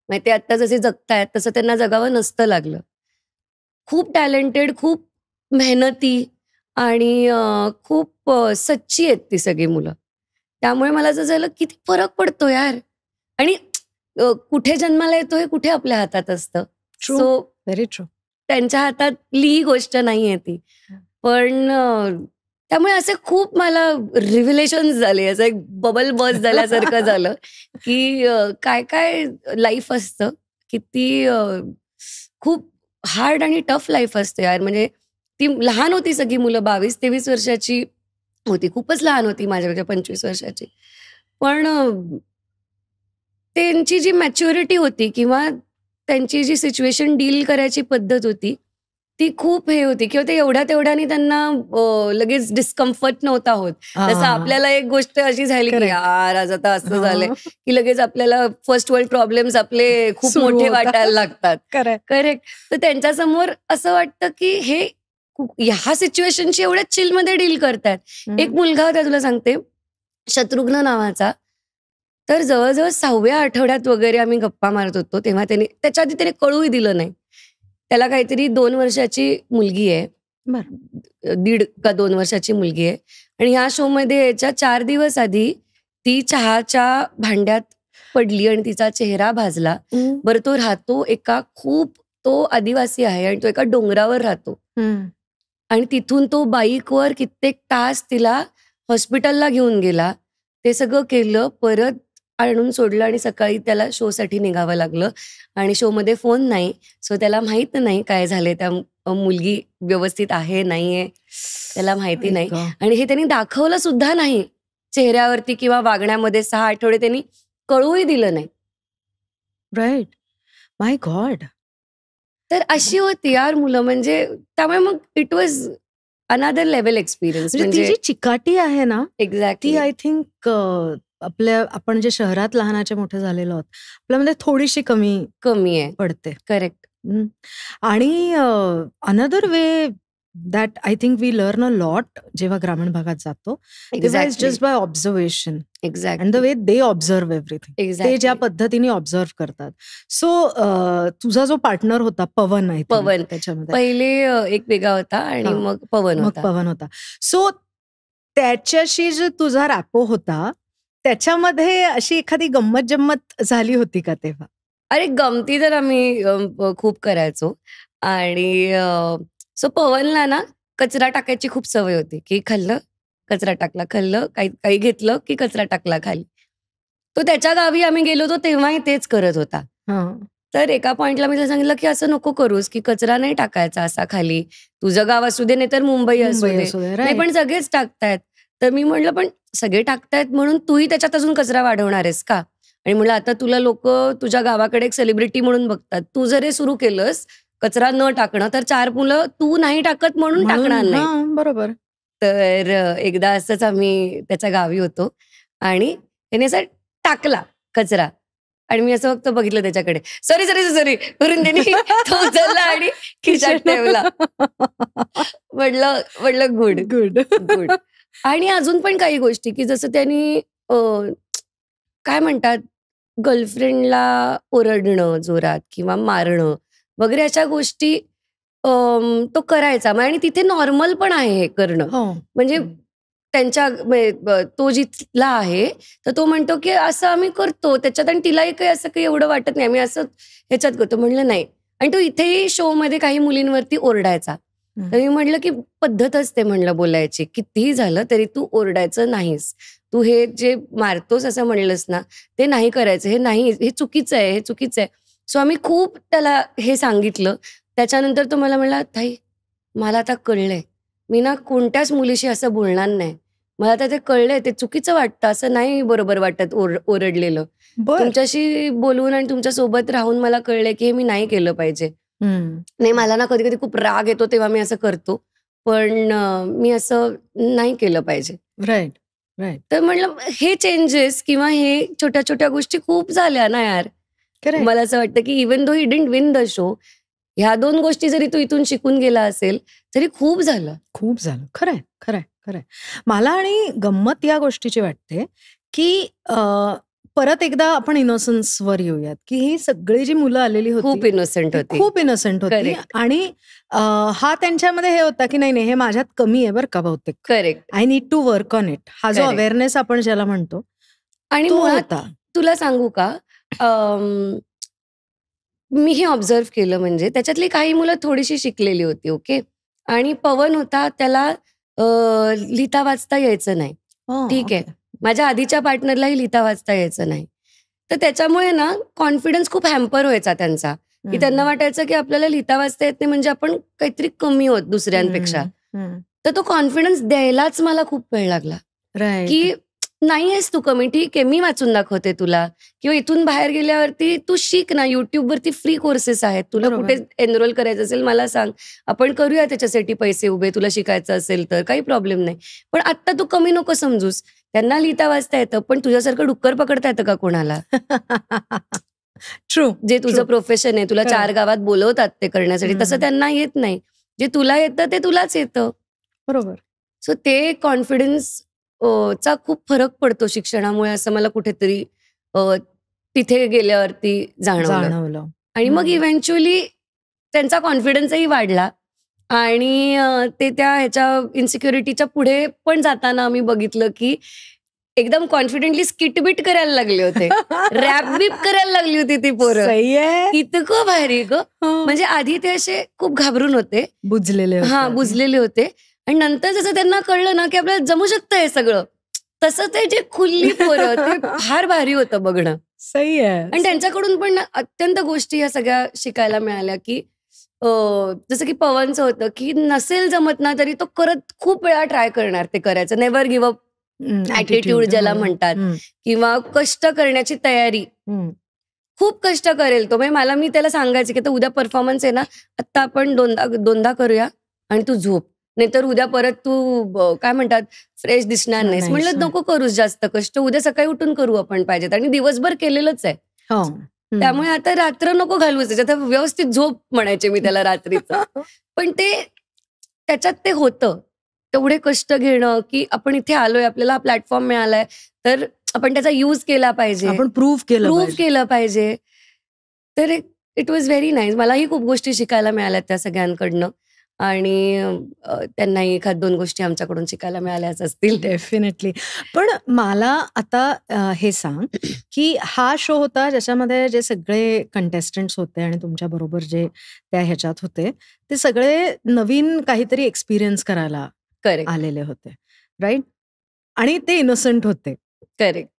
म्हणजे ते आता जसे जगतायत तसं त्यांना जगावं नसतं लागलं. खूप टॅलेंटेड, खूप मेहनती आणि खूप सच्ची आहेत ती सगळी मुलं. त्यामुळे मला असं झालं किती फरक पडतो यार. आणि कुठे जन्माला येतो हे कुठे आपल्या हातात असतं. So very true. त्यांच्या हातातली गोष्ट नाहीये ती. पण त्यामुळे असे खूप मला रिव्हिलेशन्स झाले, असं एक बबल बर्स्ट झाल्यासारखं झालं की काय काय लाईफ असतं, किती खूप हार्ड आणि टफ लाईफ असते यार. म्हणजे ती लहान होती सगळी मुलं, 22-23 वर्षाची होती, खूपच लहान होती माझ्यापेक्षा, 25 वर्षाची. पण त्यांची जी मॅच्युरिटी होती किंवा त्यांची जी सिच्युएशन डील करायची पद्धत होती ती खूप हे होती, किंवा ते एवढ्या तेवढ्याने त्यांना लगेच डिस्कम्फर्ट नव्हता होत. जसं आपल्याला एक गोष्ट अशी झाली की यार आज आता असं झालंय की लगेच आपल्याला फर्स्ट वर्ल्ड प्रॉब्लेम्स आपले खूप मोठे वाटायला लागतात. करेक्ट. तर त्यांच्यासमोर असं वाटतं की हे ह्या सिच्युएशनशी एवढ्या चिलमध्ये डील करतात. एक मुलगा होता, तुला सांगते, शत्रुघ्न नावाचा. तर जवळजवळ 6व्या आठवड्यात वगैरे आम्ही गप्पा मारत होतो, तेव्हा त्याच्या आधी त्याने कळूही दिलं नाही. त्याला काहीतरी 2 वर्षाची मुलगी आहे, 1.5 का 2 वर्षाची मुलगी आहे. आणि ह्या शोमध्ये याच्या 4 दिवस आधी ती चहाच्या भांड्यात पडली आणि तिचा चेहरा भाजला. बरं, तो राहतो तो आदिवासी आहे आणि तो एका डोंगरावर राहतो. आणि तिथून तो बाईकवर कित्येक तास तिला हॉस्पिटलला घेऊन गेला. ते सगळं केलं, परत आणून सोडलं आणि सकाळी त्याला शोसाठी निघावं लागलं. आणि शोमध्ये फोन नाही, सो त्याला माहित नाही काय झाले, त्या मुलगी व्यवस्थित आहे नाहीये त्याला माहिती नाही. आणि हे त्यांनी दाखवलं सुद्धा नाही चेहऱ्यावरती किंवा वागण्यामध्ये. 6 आठवडे त्यांनी कळूही दिलं नाही. राईट. माय गॉड. तर अशी होती यार मुलं. म्हणजे त्यामुळे मग it was another level experience. म्हणजे जी चिकाटी आहे ना, एक्झॅक्टली, ती आय थिंक आपण जे शहरात लहानाचे मोठे झालेलो आहोत, आपल्यामध्ये थोडीशी कमी आहे पडते. करेक्ट. आणि another way that I think we learn a lot जेव्हा ग्रामीण भागात जातो, तेव्हा it's just by observation and the way they observe everything, ते ज्या पद्धतीने ऑब्झर्व करतात. सो तुझा जो पार्टनर होता पवन आहे, पवन त्याच्यामध्ये पहिले एक वेगळा होता आणि मग पवन होता. सो त्याच्याशी जो तुझा रॅपो होता, त्याच्यामध्ये अशी एखादी गंमत जम्मत झाली होती का तेव्हा? अरे गमती तर आम्ही खूप करायचो. आणि सो पवनला ना कचरा टाकायची खूप सवय होती, की खाल्लं कचरा टाकला, खाल्लं काही घेतलं की कचरा टाकला खाली. तो त्याच्या गावी आम्ही गेलो होतो तेव्हाही तेच करत होता. तर एका पॉइंटला मी त्याला सांगितलं की असं नको करूस, की कचरा नाही टाकायचा असा खाली, तुझं गाव असू दे नाही तर मुंबई असू दे, नाही पण सगळेच टाकतायत. तर मी म्हटलं पण सगळे टाकतायत म्हणून तूही त्याच्यात अजून कचरा वाढवणार आहेस का? आणि म्हणलं आता तुला लोक तुझ्या गावाकडे एक सेलिब्रिटी म्हणून बघतात, तू जर हे सुरू केलंस कचरा न टाकणं तर 4 मुलं तू नाही टाकत म्हणून टाकणार नाही. बरोबर. तर एकदा असंच आम्ही त्याच्या गावी होतो आणि त्याने असं टाकला कचरा आणि मी असं फक्त बघितलं त्याच्याकडे, सॉरी करून त्यांनी तो उचलला आणि खिशात ठेवला. म्हटलं गुड गुड गुड. आणि अजून पण काही गोष्टी की जसं त्यांनी काय म्हणतात गर्लफ्रेंडला ओरडणं जोरात किंवा मारणं वगैरे अशा गोष्टी तो करायचा. आणि तिथे नॉर्मल पण आहे हे करणं. म्हणजे त्यांच्या तो जिथला आहे तर तो म्हणतो की असं आम्ही करतो त्याच्यात आणि तिलाही काही असं काही एवढं वाटत नाही, आम्ही असं ह्याच्यात करतो. म्हणलं नाही. आणि तो इथेही शो मध्ये काही मुलींवरती ओरडायचा. तर मी म्हटलं की पद्धत असते म्हणलं बोलायची, कितीही झालं तरी तू ओरडायचं नाहीस, तू हे जे मारतोस असं म्हणलंस ना ते नाही करायचं, हे नाही, हे चुकीचं आहे, हे चुकीचं आहे. सो आम्ही खूप त्याला हे सांगितलं. त्याच्यानंतर तो मला म्हणला, ताई मला आता कळलंय, मी ना कोणत्याच मुलीशी असं बोलणार नाही, मला आता ते कळलंय, ते चुकीचं वाटतं, असं नाही बरोबर वाटत ओरडलेलं. तुमच्याशी बोलून आणि तुमच्या सोबत राहून मला कळलंय की हे मी नाही केलं पाहिजे. नाही मला ना कधी कधी खूप राग येतो तेव्हा मी असं करतो, पण मी असं नाही केलं पाहिजे. राईट. तर म्हणलं हे चेंजेस किंवा हे छोट्या छोट्या गोष्टी खूप झाल्या ना यार. मला असं वाटतं की even though he didn't win the show, ह्या 2 गोष्टी जरी तू इथून शिकून गेला असेल तरी खूप झालं. खरंय. मला आणि गंमत या गोष्टीची वाटते की परत एकदा आपण इनोसन्सवर येऊयात, की ही सगळी जी मुलं आलेली होती खूप इनोसेंट होती आणि हा त्यांच्यामध्ये हे होता की नाही हे माझ्यात कमी आहे बरं का बहुतेक, correct, I need to work on it, हा जो अवेअरनेस आपण ज्याला म्हणतो. आणि तुला सांगू का, मी हे ऑब्झर्व केलं, म्हणजे त्याच्यातली काही मुलं थोडीशी शिकलेली होती, ओके, आणि पवन होता त्याला लिहिता वाचता यायचं नाही. ठीक आहे, माझ्या आधीच्या पार्टनरलाही लिहिता वाचता यायचं नाही. तर त्याच्यामुळे ना कॉन्फिडन्स खूप हॅम्पर व्हायचा त्यांचा, की त्यांना वाटायचं की आपल्याला लिहिता वाचता येत नाही म्हणजे आपण काहीतरी कमी होत दुसऱ्यांपेक्षा. तर तो कॉन्फिडन्स द्यायलाच मला खूप वेळ लागला, की नाही आहेस तू कमी, ठीक आहे मी वाचून दाखवते तुला, किंवा इथून बाहेर गेल्यावरती तू शिक ना, युट्यूबवरती फ्री कोर्सेस आहेत, तुला कुठे एनरोल करायचं असेल मला सांग, आपण करूया त्याच्यासाठी पैसे उभे, तुला शिकायचं असेल तर काही प्रॉब्लेम नाही. पण आत्ता तू कमी नको समजूस, त्यांना लिहिता वाचता येतं पण तुझ्यासारखं डुक्कर पकडता येतं का कोणाला? ट्रू. जे तुझं प्रोफेशन आहे, तुला 4 गावात बोलवतात ते करण्यासाठी, तसं त्यांना येत नाही. जे तुला येतं ते तुलाच येतं. बरोबर. सो ते कॉन्फिडन्स चा खूप फरक पडतो शिक्षणामुळे, असं मला कुठेतरी तिथे गेल्यावरती जाणवलं. आणि मग इव्हेंच्युअली त्यांचा कॉन्फिडन्सही वाढला आणि ते त्या ह्याच्या इन्सिक्युरिटीच्या पुढे पण जाताना आम्ही बघितलं की एकदम कॉन्फिडेंटली स्किटबिट करायला लागले होते, रॅप बीप करायला लागली होती ती पोरं. इतकं भारी ग. म्हणजे आधी ते असे खूप घाबरून होते, बुजलेले होते, आणि नंतर जसं त्यांना कळलं ना की आपल्याला जमू शकतं हे सगळं, तसं ते जे खुल्ली पोरं ते फार भारी होतं बघणं. सही आहे. आणि त्यांच्याकडून पण अत्यंत गोष्टी या सगळ्या शिकायला मिळाल्या, की जसं की पवनचं होतं की नसेल जमत ना तरी तो खूप वेळा ट्राय करणार ते करायचं, नेव्हर गिव्ह अप ॲटिट्यूड ज्याला म्हणतात, किंवा कष्ट करण्याची तयारी, खूप कष्ट करेल तो. म्हणजे मी त्याला सांगायचे की उद्या परफॉर्मन्स आहे ना, आत्ता आपण दोनदा करूया आणि तू झोप, नाहीतर उद्या परत तू काय म्हणतात फ्रेश दिसणार नाहीस. म्हणलं नको करूस जास्त कष्ट, उद्या सकाळी उठून करू आपण पाहिजेत, आणि दिवसभर केलेलंच आहे, त्यामुळे आता रात्र नको घालवूच, त्याच्यात व्यवस्थित झोप म्हणायचे मी त्याला रात्रीचं. पण ते त्याच्यात ते होतं. तेवढे कष्ट घेणं, की आपण इथे आलोय, आपल्याला हा प्लॅटफॉर्म मिळालाय, तर आपण त्याचा यूज केला पाहिजे, आपण प्रूव्ह केलं पाहिजे. तर इट वॉज व्हेरी नाईस. मलाही खूप गोष्टी शिकायला मिळाल्या त्या सगळ्यांकडनं आणि त्यांनाही 1-2 गोष्टी आमच्याकडून शिकायला मिळाल्याच असतील. डेफिनेटली. पण मला आता हे सांग, की हा शो होता ज्याच्यामध्ये जे सगळे कंटेस्टंट्स होते आणि तुमच्या बरोबर जे त्या ह्याच्यात होते, ते सगळे नवीन काहीतरी एक्सपिरियन्स करायला करेक्ट, आलेले होते, राईट? आणि ते इनोसंट होते. करेक्ट.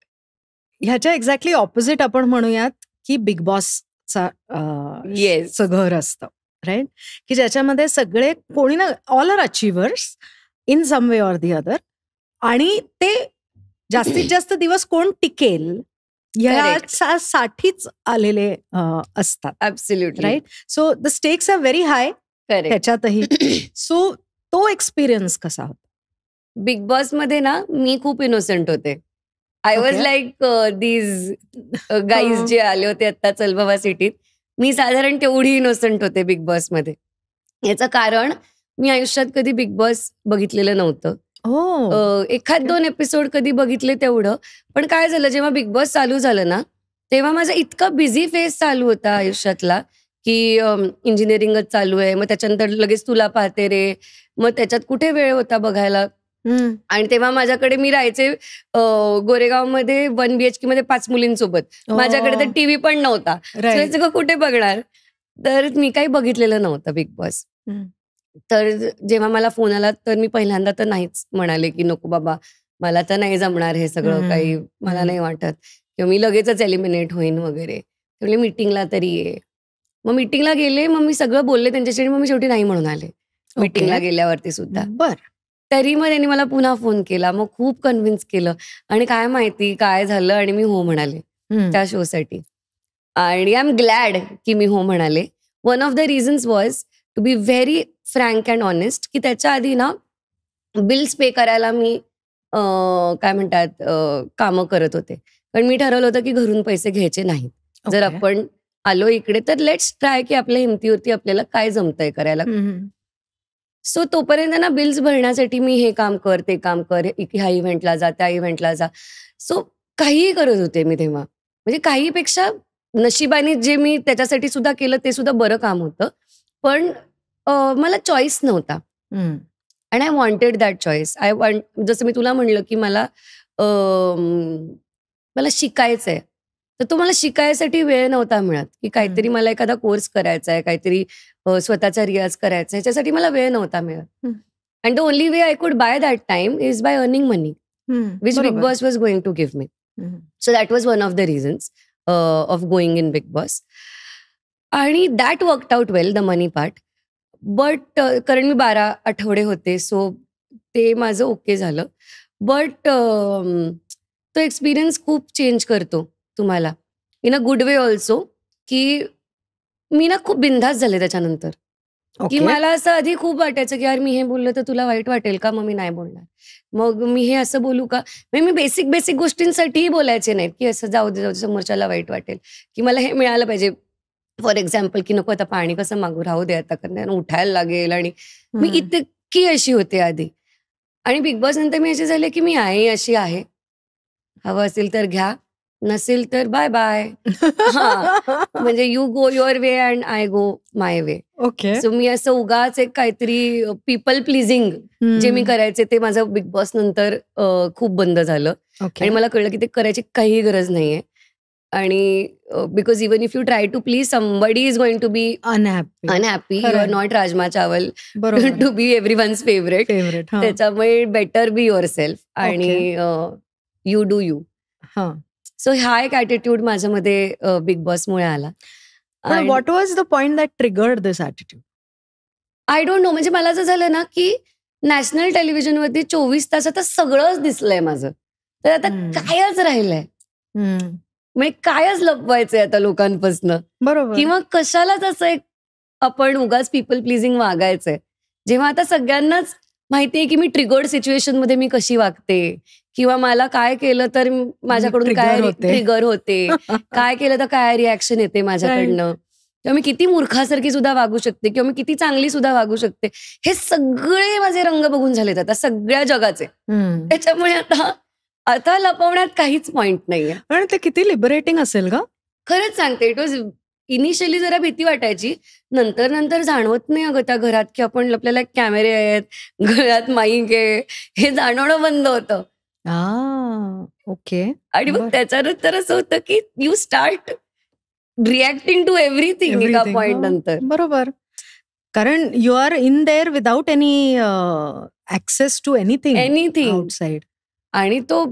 ह्याच्या एक्झॅक्टली ऑपोजिट आपण म्हणूयात, की बिग बॉसचा येस. घर असतं, राईट? की ज्याच्यामध्ये सगळे कोणी ना all are achievers in some way or the other आणि ते जास्तीत जास्त दिवस कोण टिकेल ह्यासाठीच आलेले असतात, absolutely. Right? So the stakes are very high correct. त्याच्यातही. सो तो एक्सपिरियन्स कसा होता? बिग बॉस मध्ये ना मी खूप इनोसंट होते. I was Okay. Like these guys जे आले होते आता चल बाबा सिटीत. मी साधारण तेवढी इनोसंट होते बिग बॉस मध्ये. याचं कारण मी आयुष्यात कधी बिग बॉस बघितलेलं नव्हतं. हो. 1-2 एपिसोड कधी बघितले तेवढं. पण काय झालं जेव्हा बिग बॉस चालू झालं ना, तेव्हा माझा इतका बिझी फेज चालू होता आयुष्यातला, की इंजिनिअरिंगच चालू आहे. मग त्याच्यानंतर लगेच तुला पाहते रे. मग त्याच्यात कुठे वेळ होता बघायला. आणि तेव्हा माझ्याकडे मी राहायचे गोरेगावमध्ये 1 BHK मध्ये 5 मुलींसोबत. माझ्याकडे तर टीव्ही पण नव्हता. राईट. सगळं कुठे बघणार? तर मी काही बघितलेलं नव्हतं बिग बॉस. तर जेव्हा मला फोन आला तर मी पहिल्यांदा तर नाहीच म्हणाले, की नको बाबा मला तर नाही जमणार हे सगळं काही, मला नाही वाटत किंवा मी लगेचच एलिमिनेट होईन वगैरे. म्हणजे मीटिंगला तरी ये. मग मीटिंगला गेले, मग मी सगळं बोलले त्यांच्याशी आणि मग मी शेवटी नाही म्हणून आले मीटिंगला गेल्यावरती सुद्धा. बरं. तरी मग त्यांनी मला पुन्हा फोन केला. मग खूप कन्व्हिन्स केलं आणि काय माहिती काय झालं आणि मी हो म्हणाले त्या शोसाठी. आणि आय एम ग्लॅड की मी हो म्हणाले. One of the reasons was to be very frank and honest, की त्याच्या आधी ना बिल्स पे करायला मी काय म्हणतात कामं करत होते. पण मी ठरवलं होतं की घरून पैसे घ्यायचे नाहीत. जर Okay. आपण आलो इकडे तर लेट्स ट्राय की आपल्या हिमतीवरती आपल्याला काय जमतंय करायला. सो तोपर्यंत ना बिल्स भरण्यासाठी मी हे काम कर, ते काम कर, ह्या इव्हेंटला जा, त्या इव्हेंटला जा. सो काहीही करत होते मी तेव्हा. म्हणजे काहीपेक्षा नशिबाने जे मी त्याच्यासाठी सुद्धा केलं ते सुद्धा बरं काम होतं. पण मला चॉईस नव्हता. And I wanted that choice. जसं मी तुला म्हणलं की मला शिकायचंय. तर तो मला शिकायसाठी वेळ नव्हता मिळत, की काहीतरी मला एखादा कोर्स करायचा आहे, काहीतरी स्वतःचा रियाज करायचा आहे, ह्याच्यासाठी मला वेळ नव्हता मिळत. And the only way I could buy that time is by earning money, which Bigg Boss was going to give me. So that was one of the reasons of going in Bigg Boss. आणि that worked out well, the money part. But कारण मी 12 आठवडे होते, so ते माझं okay झालं. But तो experience खूप चेंज करतो तुम्हाला in a good way also, की मी ना खूप बिनधास्त झाले त्याच्यानंतर. की मला असं आधी खूप वाटायचं की यार मी हे बोललं तर तुला वाईट वाटेल का, मग मी नाही बोलणार. मग मी हे असं बोलू का, मी बेसिक गोष्टींसाठीही बोलायचे नाहीत, की असं जाऊ दे समोरच्याला वाईट वाटेल, की मला हे मिळालं पाहिजे. फॉर एक्झाम्पल की नको आता पाणी कसं मागू, राहू दे आता कारण उठायला लागेल. आणि मी इतकी अशी होते आधी. आणि बिग बॉस नंतर मी अशी झाले की मी आहे अशी आहे, हवं असेल तर घ्या, नसेल तर बाय बाय. म्हणजे you go your way and I go my way. Okay. So मी असं उगाच एक काहीतरी पीपल प्लीजिंग जे मी करायचे ते माझं बिग बॉस नंतर खूप बंद झालं. आणि मला कळलं की ते करायची काही गरज नाहीये. आणि because even if you try to please somebody is going to be unhappy. You are not rajma chawal to be everyone's favourite. त्याच्यामुळे बेटर बी युअर सेल्फ आणि यू डू यू. सो हा एक ॲटिट्यूड माझ्यामध्ये बिग बॉसमुळे आला. What was the point that triggered this attitude? I don't know. म्हणजे मला असं झालं ना की नॅशनल टेलिव्हिजनवरती 24 तास आता सगळंच दिसलंय माझं, तर आता कायच राहिलंय, म्हणजे कायच लपवायचंय आता लोकांपासनं. बरोबर. किंवा कशालाच असं एक आपण उगाच पीपल प्लीजिंग वागायचंय, जेव्हा आता सगळ्यांनाच माहितीये की मी ट्रिगर्ड सिच्युएशन मध्ये मी कशी वागते, किंवा मला काय केलं तर माझ्याकडून काय ट्रिगर होते, काय केलं तर काय रिॲक्शन येते माझ्याकडनं. किंवा मी किती मूर्खासारखी सुद्धा वागू शकते, किंवा मी किती चांगली सुद्धा वागू शकते, हे सगळे माझे रंग बघून झालेत आता सगळ्या जगाचे. त्याच्यामुळे आता लपवण्यात काहीच पॉइंट नाहीये. पण ते किती लिबरेटिंग असेल का? खरंच सांगते, इट वॉज इनिशियली जरा भीती वाटायची, नंतर जाणवत नाही अगं त्या घरात की आपल्याला कॅमेरे आहेत, घरात माईक आहे, हे जाणवणं बंद होतं. ओके. आणि मग त्याच्यानंतर असं होतं की you start reacting to everything एका पॉइंट नंतर. बरोबर, कारण you are in there without any access to anything outside. आणि तो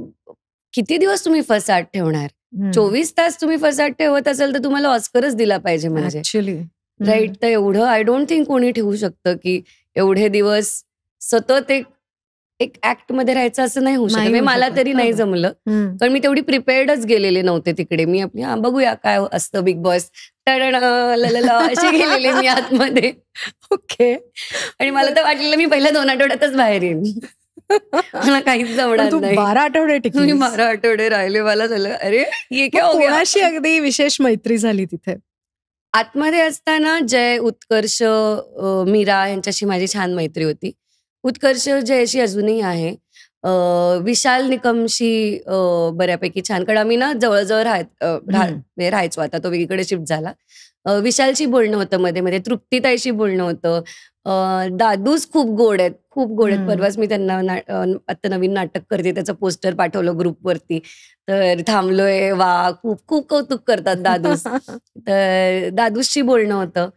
किती दिवस तुम्ही फसाट ठेवणार? 24 तास तुम्ही फसाट ठेवत असेल तर तुम्हाला ऑस्करच दिला पाहिजे म्हणजे. Actually right. तर एवढं आय डोंट थिंक कोणी ठेवू शकतं की एवढे दिवस सतत एक ऍक्ट मध्ये राहायचं असं नाही होऊ शकत. मला तरी नाही जमलं, पण मी तेवढी प्रिपेअर्डच गेलेले नव्हते तिकडे. मी आपली बघूया काय असतं बिग बॉस, अशी गेलेले मी आतमध्ये. ओके. आणि मला तर वाटलेलं मी पहिल्या 2 आठवड्यातच बाहेर येईन. मला काहीच जमणार नाही. 12 आठवडे टिकली. मी 12 आठवडे राहिले. मला झालं अरे ये क्या हो गया. कोणाशी अगदी विशेष मैत्री झाली तिथे? आतमध्ये असताना जय, उत्कर्ष, मीरा यांच्याशी माझी छान मैत्री होती. उत्कर्ष जयशी अजूनही आहे. विशाल निकमशी बऱ्यापैकी छान, कारण आम्ही ना जवळजवळ राहायचो. आता तो वेगळीकडे शिफ्ट झाला. विशालशी बोलणं होतं मध्ये मध्ये, तृप्तीताईशी बोलणं होतं. दादूच खूप गोड आहेत, खूप गोड आहेत. परवाच मी त्यांना आता नवीन नाटक करते त्याचं पोस्टर पाठवलं ग्रुपवरती, तर थांबलोय वा, खूप खूप कौतुक करतात दादूस. तर दादूशी बोलणं होतं.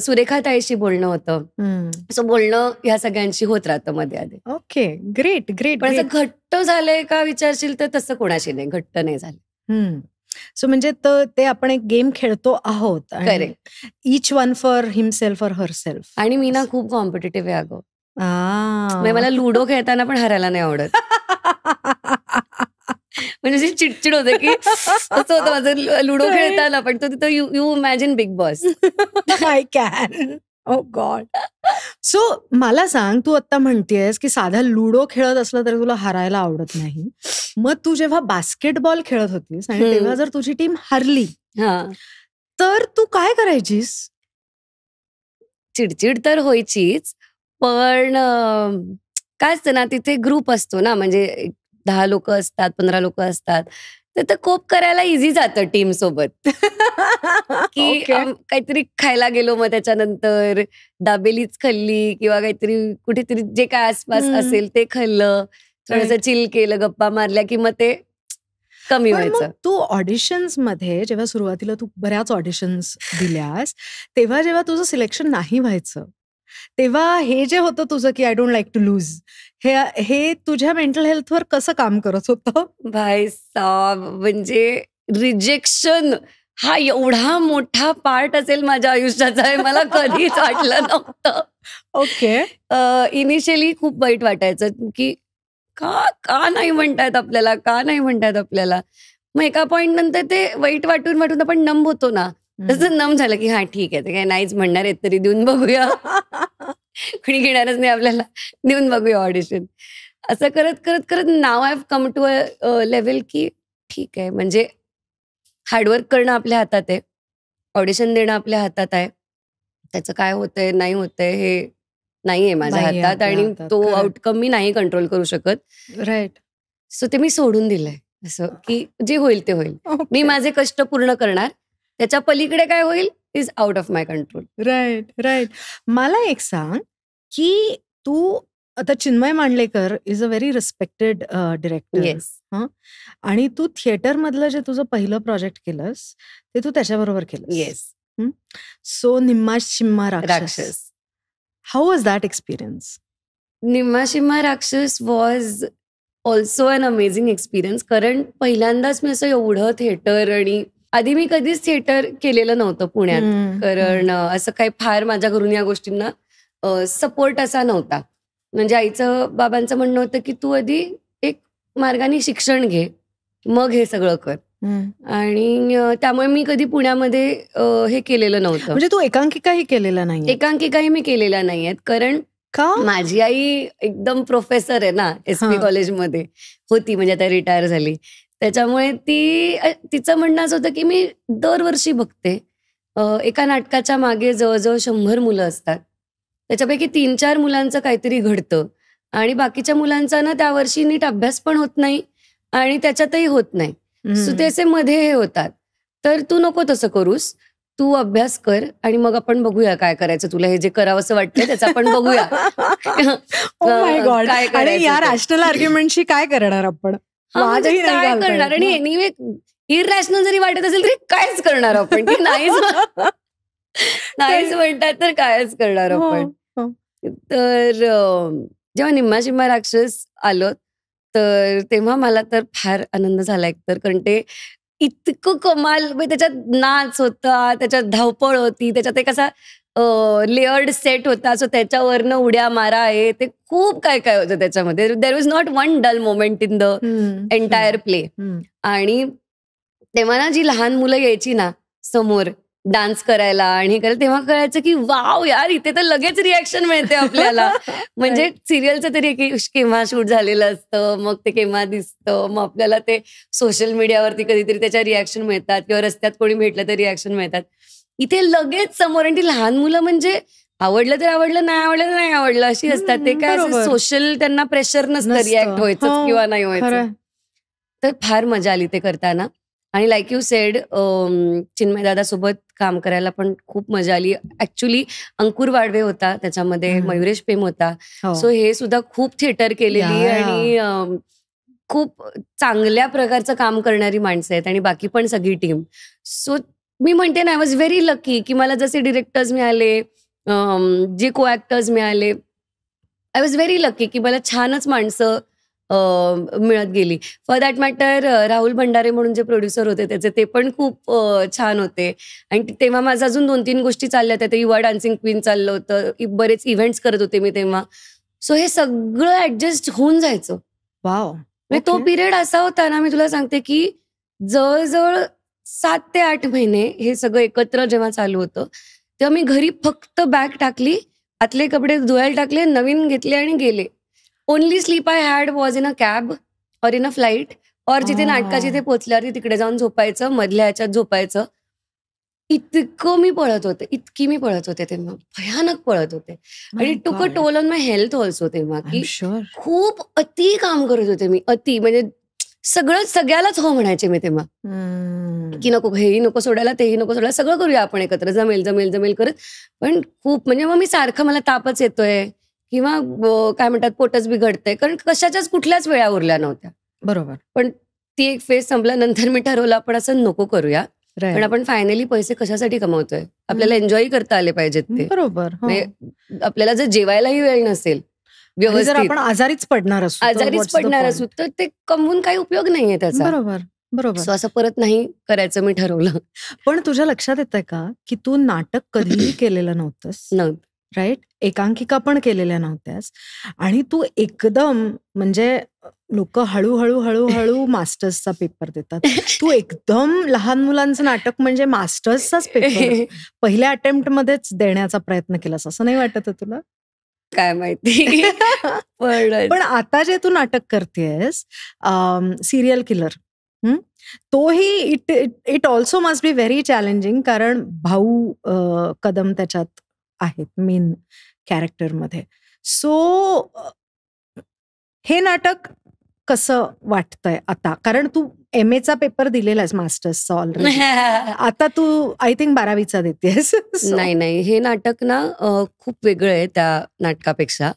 सुरेखाताईशी बोलणं होतं. असं बोलणं ह्या सगळ्यांशी होत राहतं मध्ये आधी. Okay, great great. पण असं घट्ट झालंय का विचारशील तर तसं कोणाशी नाही, घट्ट नाही झालं. सो म्हणजे ते आपण एक गेम खेळतो आहोत. Correct. Each one for himself और हरसेल्फ. आणि मी ना खूप कॉम्पिटेटिव्ह आहे अगं. मला लुडो खेळताना पण हरायला नाही आवडत. म्हणजे चिडचिड होते की असं होतं माझं लुडो खेळताना. पण तो तिथं you imagine Bigg Boss. I can. Oh god. So मला सांग, तू आता म्हणतेस की साधा लुडो खेळत असलं तरी तुला हरायला आवडत नाही. मग तू जेव्हा बास्केटबॉल खेळत होतीस आणि तेव्हा जर तुझी टीम हरली तर तू काय करायचीस? चिडचिड तर व्हायचीच, पण काय असतं ना, तिथे ग्रुप असतो ना, म्हणजे 10 लोक असतात, 15 लोक असतात, तर कोप करायला इझी जातं टीम सोबत. की काहीतरी खायला गेलो, मग त्याच्यानंतर दाबेलीच खाल्ली किंवा काहीतरी कुठेतरी जे काय आसपास असेल ते खाल्लं, थोडंसं चिल केलं, गप्पा मारल्या की मग ते कमी व्हायचं. तू ऑडिशन्स मध्ये जेव्हा सुरुवातीला तू बऱ्याच ऑडिशन्स दिल्यास, तेव्हा जेव्हा तुझं सिलेक्शन नाही व्हायचं, तेव्हा हे जे होतं तुझं की I don't like to lose, हे तुझ्या मेंटल हेल्थवर कसं काम करत होतं? भाई साब, म्हणजे रिजेक्शन हा एवढा मोठा पार्ट असेल माझ्या आयुष्याचा आहे मला कधीच वाटलं नव्हतं. ओके. इनिशियली खूप वाईट वाटायचं की का नाही म्हणतायत आपल्याला, का नाही म्हणतायत आपल्याला. मग एका पॉइंट नंतर ते वाईट वाटून आपण नम होतो ना, तसं नम झालं की हा ठीक आहे, ते काय नाहीच म्हणणार आहेत तरी देऊन बघूया. कोणी घेणारच नाही आपल्याला, देऊन बघूया ऑडिशन. असं करत करत करत now I have come to a level की ठीक आहे, म्हणजे हार्डवर्क करणं आपल्या हातात आहे, ऑडिशन देणं आपल्या हातात आहे. त्याचं काय होतंय नाही होतंय हे नाहीये माझ्या हातात, आणि तो आउटकम मी नाही कंट्रोल करू शकत. राईट. सो ते मी सोडून दिलंय, असं की जे होईल ते होईल. मी माझे कष्ट पूर्ण करणार, त्याच्या पलीकडे काय होईल is out of my control. Right right. मला एक सांग की तू आता Chinmay Mandlekar is a very respected director. Yes. आणि तू थिएटर मधलं जे तुझं पहिलं प्रोजेक्ट केलंस ते तू त्याच्याबरोबर केलंस. Yes. So Nimma Shimma Rakshas. How was that experience? Nimma Shimma Rakshas was also an amazing experience. कारण पहिल्यांदाच मी असं एवढं थिएटर, आणि आधी मी कधीच थिएटर केलेलं नव्हतं पुण्यात, कारण असं काही फार माझ्या घरून या गोष्टींना सपोर्ट असा नव्हता. म्हणजे आईचं बाबांचं म्हणणं होतं की तू आधी एक मार्गाने शिक्षण घे, मग हे सगळं कर. आणि त्यामुळे मी कधी पुण्यामध्ये हे केलेलं नव्हतं. म्हणजे तू एकांकिकाही केलेला नाही? एकांकिकाही मी केलेल्या नाहीयेत, कारण माझी आई एकदम प्रोफेसर आहे ना, SP कॉलेजमध्ये होती, म्हणजे आता रिटायर झाली. त्याच्यामुळे तिचं म्हणणं असं होतं की मी दरवर्षी बघते एका नाटकाच्या मागे जवळजवळ 100 मुलं असतात. त्याच्यापैकी 3-4 मुलांचं काहीतरी घडतं आणि बाकीच्या मुलांचा ना त्या वर्षी नीट अभ्यास पण होत नाही आणि त्याच्यातही होत नाही. सो ते असे मध्ये हे होतात. तर तू नको तसं करूस, तू अभ्यास कर आणि मग आपण बघूया काय करायचं. तुला हे जे करावं असं वाटतंय त्याचं आपण बघूया. काय करायचं. या रॅशनल आर्ग्युमेंटशी काय करणार आपण? काय करणार आणि एनिवे इररॅशनल जरी वाटत असेल तरी कायच करणार आपण, की नाहीच म्हणतात तर कायच करणार आपण. तर जेव्हा निम्मा चिम्मा राक्षस आलो तर तेव्हा मला तर फार आनंद झाला एकतर, कारण ते इतकं कमाल, त्याच्यात नाच होता, त्याच्यात धावपळ होती, त्याच्यात एक असा लेअर्ड सेट होता, सो त्याच्यावरनं उड्या मारा आहे, ते खूप काय काय होतं त्याच्यामध्ये. There was not one dull moment in the entire play. आणि तेव्हा ना जी लहान मुलं यायची ना समोर डान्स करायला आणि करायला, तेव्हा कळायचं की वाव यार, इथे तर लगेच रिॲक्शन मिळते आपल्याला. म्हणजे सिरियलचं तरी केव्हा शूट झालेलं असतं, मग ते केव्हा दिसतं, मग आपल्याला ते सोशल मीडियावरती कधीतरी त्याच्या रिॲक्शन मिळतात किंवा रस्त्यात कोणी भेटलं तर रिॲक्शन मिळतात. इथे लगेच समोर, आणि ती लहान मुलं म्हणजे आवडलं तर आवडलं, नाही आवडलं तर नाही आवडलं अशी असतात. ते काय सोशल त्यांना प्रेशर नसतं रिॲक्ट व्हायचं किंवा नाही व्हायचं. तर फार मजा आली ते करताना. आणि लाईक यू सेड, चिन्मय दादासोबत काम करायला पण खूप मजा आली. ऍक्च्युली अंकुर वाडवे होता त्याच्यामध्ये, मयुरेश पेम होता. सो हे सुद्धा खूप थिएटर केलेली आणि खूप चांगल्या प्रकारचं काम करणारी माणसं आहेत आणि बाकी पण सगळी टीम. सो मी म्हणते ना, आय वॉज व्हेरी लकी की मला जसे डिरेक्टर्स मिळाले, जे को ऍक्टर्स मिळाले, आय वॉज व्हेरी लकी की मला छानच माणसं मिळत गेली. For that matter Rahul Bhandare म्हणून जे प्रोड्युसर होते त्याचे, ते पण खूप छान होते. आणि तेव्हा माझं अजून 2-3 गोष्टी चालल्या होत्या. ते युवा डान्सिंग क्वीन चाललं होतं, बरेच इव्हेंट्स करत होते मी तेव्हा. सो हे सगळं ऍडजस्ट होऊन जायचं. वाव. म्हणजे तो पिरियड असा होता ना, मी तुला सांगते की जवळजवळ 7 ते 8 महिने हे सगळं एकत्र जेव्हा चालू होतं, तेव्हा मी घरी फक्त बॅग टाकली, आतले कपडे धुवायला टाकले, नवीन घेतले आणि गेले. Only sleep I had was in a cab or in a flight, और जिथे नाटकाची ते पोचल्यावरती तिकडे जाऊन झोपायचं, मधल्या ह्याच्यात झोपायचं. इतकी मी पळत होते तेव्हा, भयानक पळत होते. आणि took a toll on my health also तेव्हा, की खूप अति काम करत होते मी, अति म्हणजे सगळ्यालाच हो म्हणायचे मी तेव्हा, की नको हेही नको सोडायला, तेही नको सोडायला, सगळं करूया आपण एकत्र, जमेल जमेल जमेल करत. पण खूप म्हणजे मग मी सारखं मला तापच येतोय किंवा काय म्हणतात पोटच बिघडतंय, कारण कशाच्याच कुठल्याच वेळा उरल्या नव्हत्या. बरोबर. पण ती एक फेज संपल्यानंतर मी ठरवलं आपण असं नको करूया, पण आपण फायनली पैसे कशासाठी कमवतोय, आपल्याला एन्जॉय करता आले पाहिजेत ते. बरोबर. आपल्याला जर जेवायलाही वेळ नसेल व्यवस्थित, आपण आजारीच पडणार असू तर ते कमवून काही उपयोग नाहीये त्याचा. बरोबर. सो असं परत नाही करायचं मी ठरवलं. पण तुझ्या लक्षात येतंय का की तू नाटक कधीही केलेलं नव्हतंस, राईट? एकांकिका पण केलेल्या नव्हत्यास आणि तू एकदम म्हणजे लोक हळूहळू मास्टर्सचा पेपर देतात, तू एकदम लहान मुलांचं नाटक म्हणजे मास्टर्सचाच पेपर पहिल्या अटेम्प्ट मध्येच देण्याचा प्रयत्न केलास, असं नाही वाटत तुला? काय माहिती. पण आता जे तू नाटक करतेस सिरियल किलर, तोही it also must be very challenging, कारण भाऊ कदम त्याच्यात आहेत मेन कॅरेक्टरमध्ये. सो हे नाटक कसं वाटतंय आता? कारण तू MA चा पेपर दिलेला आहेस मास्टर्सचा ऑलरेडी, आता तू आय थिंक 12वीचा देतेस. नाही, हे नाटक ना खूप वेगळं आहे त्या नाटकापेक्षा.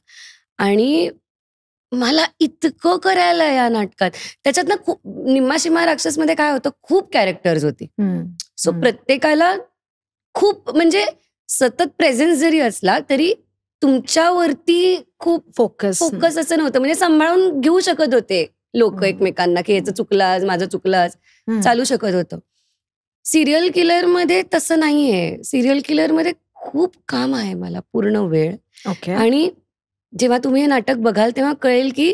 आणि मला इतकं करायला या नाटकात, त्याच्यात ना खूप निम्मा शिम्मा राक्षसमध्ये काय होतं, खूप कॅरेक्टर्स होती. सो प्रत्येकाला खूप म्हणजे सतत प्रेझेन्स जरी असला तरी तुमच्यावरती खूप फोकस असं नव्हतं, म्हणजे सांभाळून घेऊ शकत होते लोक एकमेकांना, की याचं चुकलं आज, माझं चुकलं आज, चालू शकत होतं. सिरियल किलर मध्ये तसं नाहीये. सिरियल किलर मध्ये खूप काम आहे मला पूर्ण वेळ. आणि जेव्हा तुम्ही हे नाटक बघाल तेव्हा कळेल की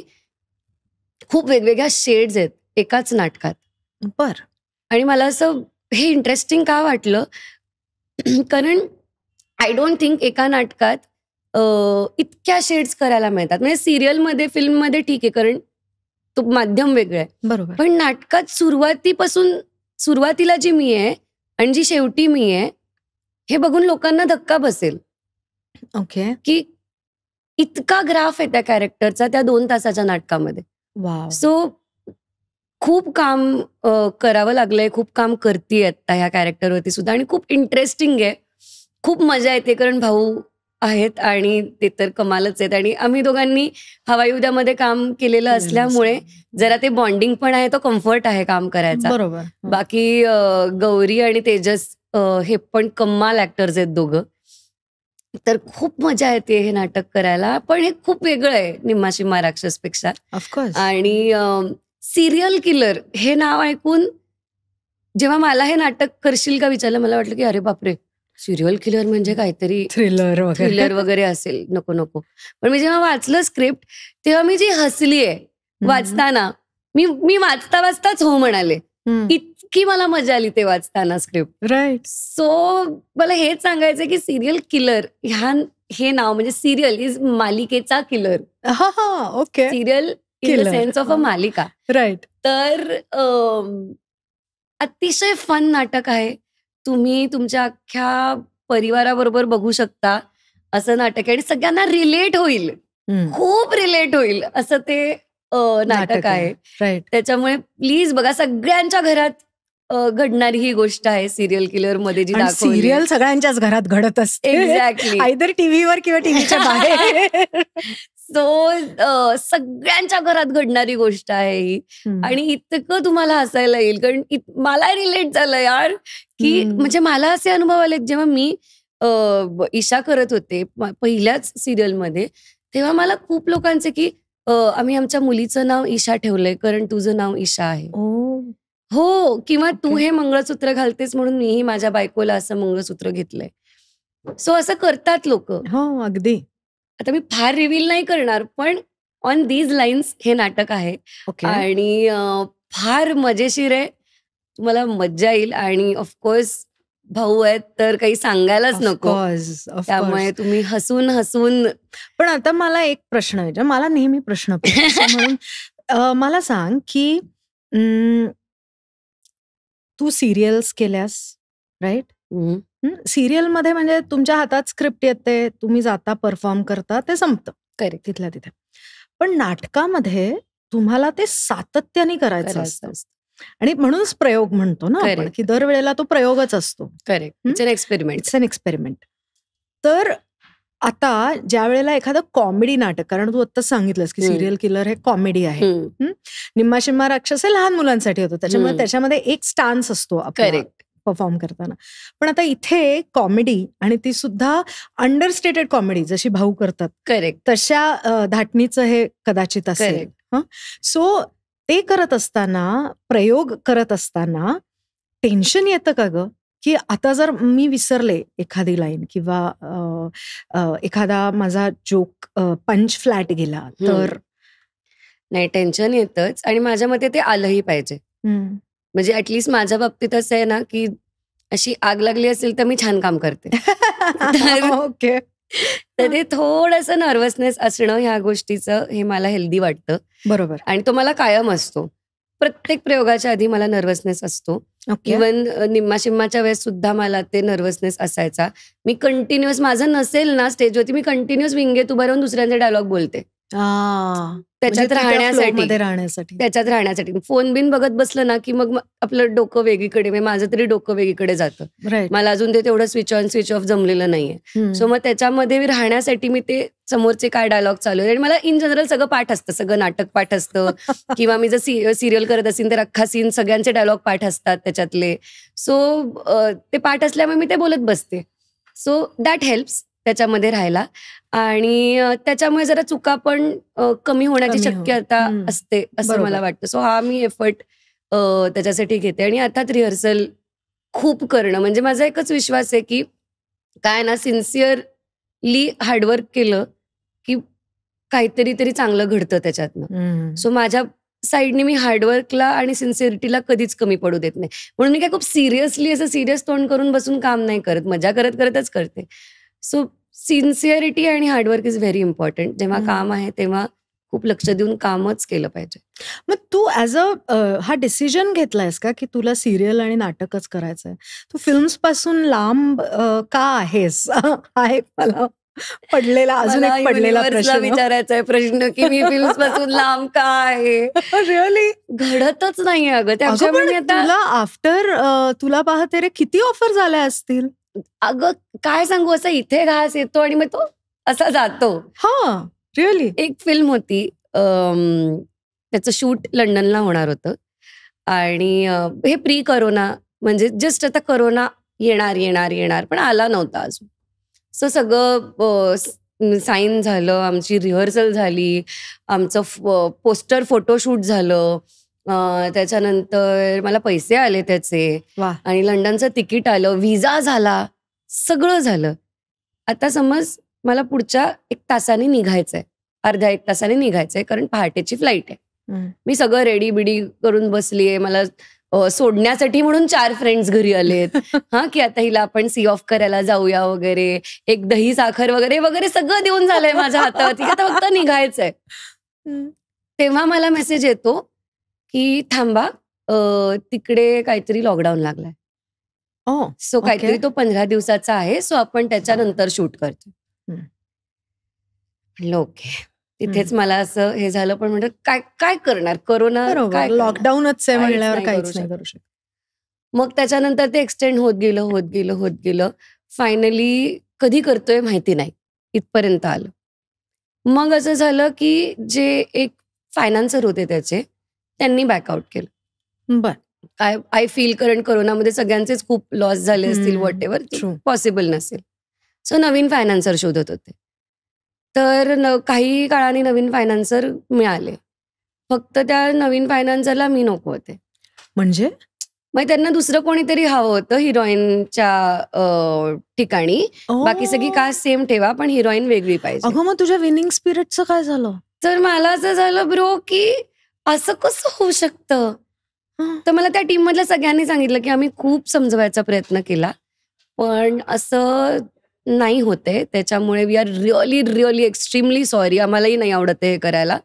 खूप वेगवेगळ्या शेड्स आहेत एकाच नाटकात. आणि मला असं हे इंटरेस्टिंग का वाटलं, कारण आय डोंट थिंक एका नाटकात इतक्या शेड्स करायला मिळतात. म्हणजे सिरियलमध्ये, फिल्ममध्ये ठीक आहे, कारण तो माध्यम वेगळं आहे. बरोबर. पण नाटकात सुरुवातीला जी मी आहे आणि जी शेवटी मी आहे, हे बघून लोकांना धक्का बसेल ओके. की इतका ग्राफ आहे त्या कॅरेक्टरचा त्या 2 तासाच्या नाटकामध्ये. वाव. सो खूप काम करावं लागलंय, खूप काम करतीये आता ह्या कॅरेक्टरवरती सुद्धा आणि खूप इंटरेस्टिंग आहे. खूप मजा येते कारण भाऊ आहेत आणि ते तर कमालच आहेत आणि आम्ही दोघांनी हवाई उद्यामध्ये काम केलेलं असल्यामुळे जरा ते बॉन्डिंग पण आहे, तो कम्फर्ट आहे काम करायचा. बरोबर. बाकी गौरी आणि तेजस हे पण कमाल ऍक्टर्स आहेत दोघं. तर खूप मजा येते हे नाटक करायला. पण हे खूप वेगळं आहे निम्मा शिम्मा राक्षसपेक्षा. ऑफकोर्स. आणि सिरियल किलर हे नाव ऐकून जेव्हा मला हे नाटक करशील का विचारलं, मला वाटलं की अरे बापरे, सिरियल किलर म्हणजे काहीतरी थ्रिलर वगैरे असेल, नको नको. पण मी जेव्हा वाचलं स्क्रिप्ट तेव्हा मी जी हसलीये वाचताना, मी वाचता वाचताच हो म्हणाले. इतकी मला मजा आली ते वाचताना स्क्रिप्ट. राईट. सो मला हेच सांगायचं की सिरियल किलर हे नाव म्हणजे सिरियल इज मालिकेचा killer. Okay. Serial in the sense of a मालिका. राईट. तर अतिशय फन नाटक आहे. तुम्ही तुमच्या अख्ख्या परिवाराबरोबर बघू शकता असं नाटक आहे आणि सगळ्यांना रिलेट होईल, खूप रिलेट होईल असं ते नाटक आहे. राईट. त्याच्यामुळे प्लीज बघा. सगळ्यांच्या घरात घडणारी ही गोष्ट आहे सिरियल किलर मध्ये जी दाखवली. सिरियल सगळ्यांच्याच घरात घडत असते. एक्झॅक्टली. आयदर टीव्हीवर किंवा टीव्हीच्या बाहेर. सो सगळ्यांच्या घरात घडणारी गोष्ट आहे ही. आणि इतकं तुम्हाला हसायला येईल कारण मला रिलेट झालं यार की म्हणजे मला असे अनुभव आले जेव्हा मी ईशा करत होते पहिल्याच सिरियलमध्ये, तेव्हा मला खूप लोकांचे की आम्ही आमच्या मुलीचं नाव ईशा ठेवलंय कारण तुझं नाव ईशा आहे. हो, किंवा तू हे मंगळसूत्र घालतेस म्हणून मीही माझ्या बायकोला असं मंगळसूत्र घेतलंय. सो असं करतात लोक. हो, अगदी. आता मी फार रिव्हील नाही करणार पण ऑन दीज लाईन्स हे नाटक आहे. आणि फार मजेशीर आहे, तुम्हाला मज्जा येईल. आणि ऑफकोर्स भाऊ आहेत तर काही सांगायलाच नको, त्यामुळे तुम्ही हसून हसून. पण आता मला एक प्रश्न आहे, मला नेहमी प्रश्न म्हणून मला सांग की तू सिरियल्स केल्यास, राईट? सिरियल मध्ये म्हणजे तुमच्या हातात स्क्रिप्ट येते, तुम्ही जाता परफॉर्म करता, ते संपतं करेक्ट तिथल्या तिथे. पण नाटकामध्ये तुम्हाला ते सातत्याने करायचं असतं आणि म्हणूनच प्रयोग म्हणतो ना आपण की दरवेळेला तो प्रयोगच असतो. करेक्ट. It's an experiment. तर आता ज्या वेळेला एखादं कॉमेडी नाटक, कारण तू आत्ताच सांगितलंस की सिरियल किलर हे कॉमेडी आहे, निम्मा शिम्मा राक्षस हे लहान मुलांसाठी होतं, त्याच्यामुळे त्याच्यामध्ये एक स्टान्स असतो परफॉर्म करताना. पण आता इथे कॉमेडी आणि ती सुद्धा अंडरस्टेटेड कॉमेडी जशी भाऊ करतात, करेक्ट, तशा धाटणीचं हे कदाचित असेल. सो ते करत असताना, प्रयोग करत असताना टेन्शन येतं का ग की आता जर मी विसरले एखादी लाईन किंवा एखादा माझा जोक पंच फ्लॅट गेला तर? नाही, टेन्शन येतच आणि माझ्या मते ते आलंही पाहिजे. म्हणजे ऍटलिस्ट माझ्या बाबतीत असं आहे ना की अशी आग लागली असेल तर मी छान काम करते. ओके. तर ते थोडंसं नर्वसनेस असणं ह्या गोष्टीचं हे मला हेल्दी वाटतं. बरोबर. आणि तो मला कायम असतो. प्रत्येक प्रयोगाच्या आधी मला नर्वसनेस असतो. इव्हन निम्मा शिम्माच्या वेळेस सुद्धा मला ते नर्वसनेस असायचा. मी कंटिन्युअस, माझं नसेल ना स्टेजवरती, मी कंटिन्युअस विंगेत उभा राहून दुसऱ्यांचे डायलॉग बोलते त्याच्यात राहण्यासाठी. फोन बिन बघत बसलं ना की मग आपलं डोकं वेगळीकडे, माझं तरी डोकं वेगळीकडे जातं. मला अजून ते तेवढं स्विच ऑन स्विच ऑफ जमलेलं नाहीये. सो मग त्याच्यामध्ये राहण्यासाठी मी ते समोरचे काय डायलॉग चालू आहे. आणि मला इन जनरल सगळं पाठ असतं, सगळं नाटक पाठ असतं किंवा मी जर सिरियल करत असेल तर अख्खा सीन सगळ्यांचे डायलॉग पाठ असतात त्याच्यातले. सो ते पाठ असल्यामुळे मी ते बोलत बसते. सो दॅट हेल्प्स त्याच्यामध्ये राहायला. आणि त्याच्यामुळे जरा चुका पण कमी होण्याची शक्यता असते असं मला वाटतं. सो हा मी एफर्ट त्याच्यासाठी घेते. आणि अर्थात रिहर्सल खूप करणं, म्हणजे माझा एकच विश्वास आहे की काय ना, सिन्सिअरली हार्डवर्क केलं की काहीतरी तरी चांगलं घडतं त्याच्यातनं. सो माझ्या साईडने मी हार्डवर्कला आणि सिन्सिअरिटीला कधीच कमी पडू देत नाही. म्हणून मी काय खूप सिरियसली असं सिरियस तोंड करून बसून काम नाही करत, मजा करत करतच करते. सो सिन्सिअरिटी आणि हार्डवर्क इज व्हेरी इम्पॉर्टंट. जेव्हा काम आहे तेव्हा खूप लक्ष देऊन कामच केलं पाहिजे. मग तू ऍज हा डिसिजन घेतलायस का की तुला सिरियल आणि नाटकच करायचंय? तू फिल्म्स पासून लांब का आहेस? हा एक मला पडलेला अजून मला एक पडलेला युनिव्हर्सला प्रश्न. विचारायचा आहे प्रश्न की मी फिल्म्स पासून लांब का आहे. रिअली? घडतच नाहीये अगं. अगं त्याच्यामुळे पण मी आता तुला आफ्टर तुला पाहते रे किती ऑफर झाल्या असतील? अगं काय सांगू, असं इथे घास येतो आणि मग तो असा जातो. हा, रिअली? एक फिल्म होती, त्याचं शूट लंडनला होणार होतं आणि हे प्री करोना, म्हणजे जस्ट आता करोना येणार येणार येणार पण आला नव्हता अजून. सो सगळं साईन झालं, आमची रिहर्सल झाली, आमचं पोस्टर फोटोशूट झालं, त्याच्यानंतर मला पैसे आले त्याचे वा. आणि लंडनचं तिकीट आलं, व्हिसा झाला, सगळं झालं. आता समज मला पुढच्या 1 तासाने निघायचंय, अर्ध्या 1 तासाने निघायचंय, कारण पहाटेची फ्लाईट आहे. मी सगळं रेडी बिडी करून बसलीये. मला सोडण्यासाठी म्हणून 4 फ्रेंड्स घरी आलेत. हा, की आता हिला आपण सी ऑफ करायला जाऊया वगैरे, एक दही साखर वगैरे वगैरे सगळं देऊन झालंय माझ्या हातात. आता फक्त निघायचंय. तेव्हा मला मेसेज येतो की थांबा, तिकडे काहीतरी लॉकडाऊन लागलाय. सो काहीतरी तो 15 दिवसाचा आहे, सो आपण त्याच्यानंतर शूट करतो. म्हणलं ओके. तिथेच मला असं हे झालं, पण म्हणलं काय काय करणार, करोना काय, लॉकडाऊनच आहे म्हणल्यावर काहीच काहीच नाही करू शकत. मग त्याच्यानंतर ते एक्सटेंड होत गेलं. फायनली कधी करतोय माहिती नाही, इथपर्यंत आलं. मग असं झालं की जे एक फायनान्सर होते त्याचे, त्यांनी बॅकआउट केलं. बर. काय आय फील, कारण कोरोनामध्ये सगळ्यांचेच खूप लॉस झाले असतील, व्हॉट एव्हर, पॉसिबल नसेल. सो नवीन फायनान्सर शोधत होते. तर काही काळाने नवीन फायनान्सर मिळाले. फक्त त्या नवीन फायनान्सरला मी नको होते. म्हणजे मग त्यांना दुसरं कोणीतरी हवं होतं हिरोईनच्या ठिकाणी. बाकी सगळी कास्ट सेम ठेवा, पण हिरोईन वेगळी पाहिजे. अगं मग तुझ्या विनिंग स्पिरिटचं काय झालं? तर मला असं झालं ब्रो की असं कसं होऊ शकतं. तर मला त्या टीम मधल्या सगळ्यांनी सांगितलं की आम्ही खूप समजवायचा प्रयत्न केला, पण असं नाही होते. त्याच्यामुळे we are really really extremely sorry. आम्हालाही नाही आवडत हे करायला,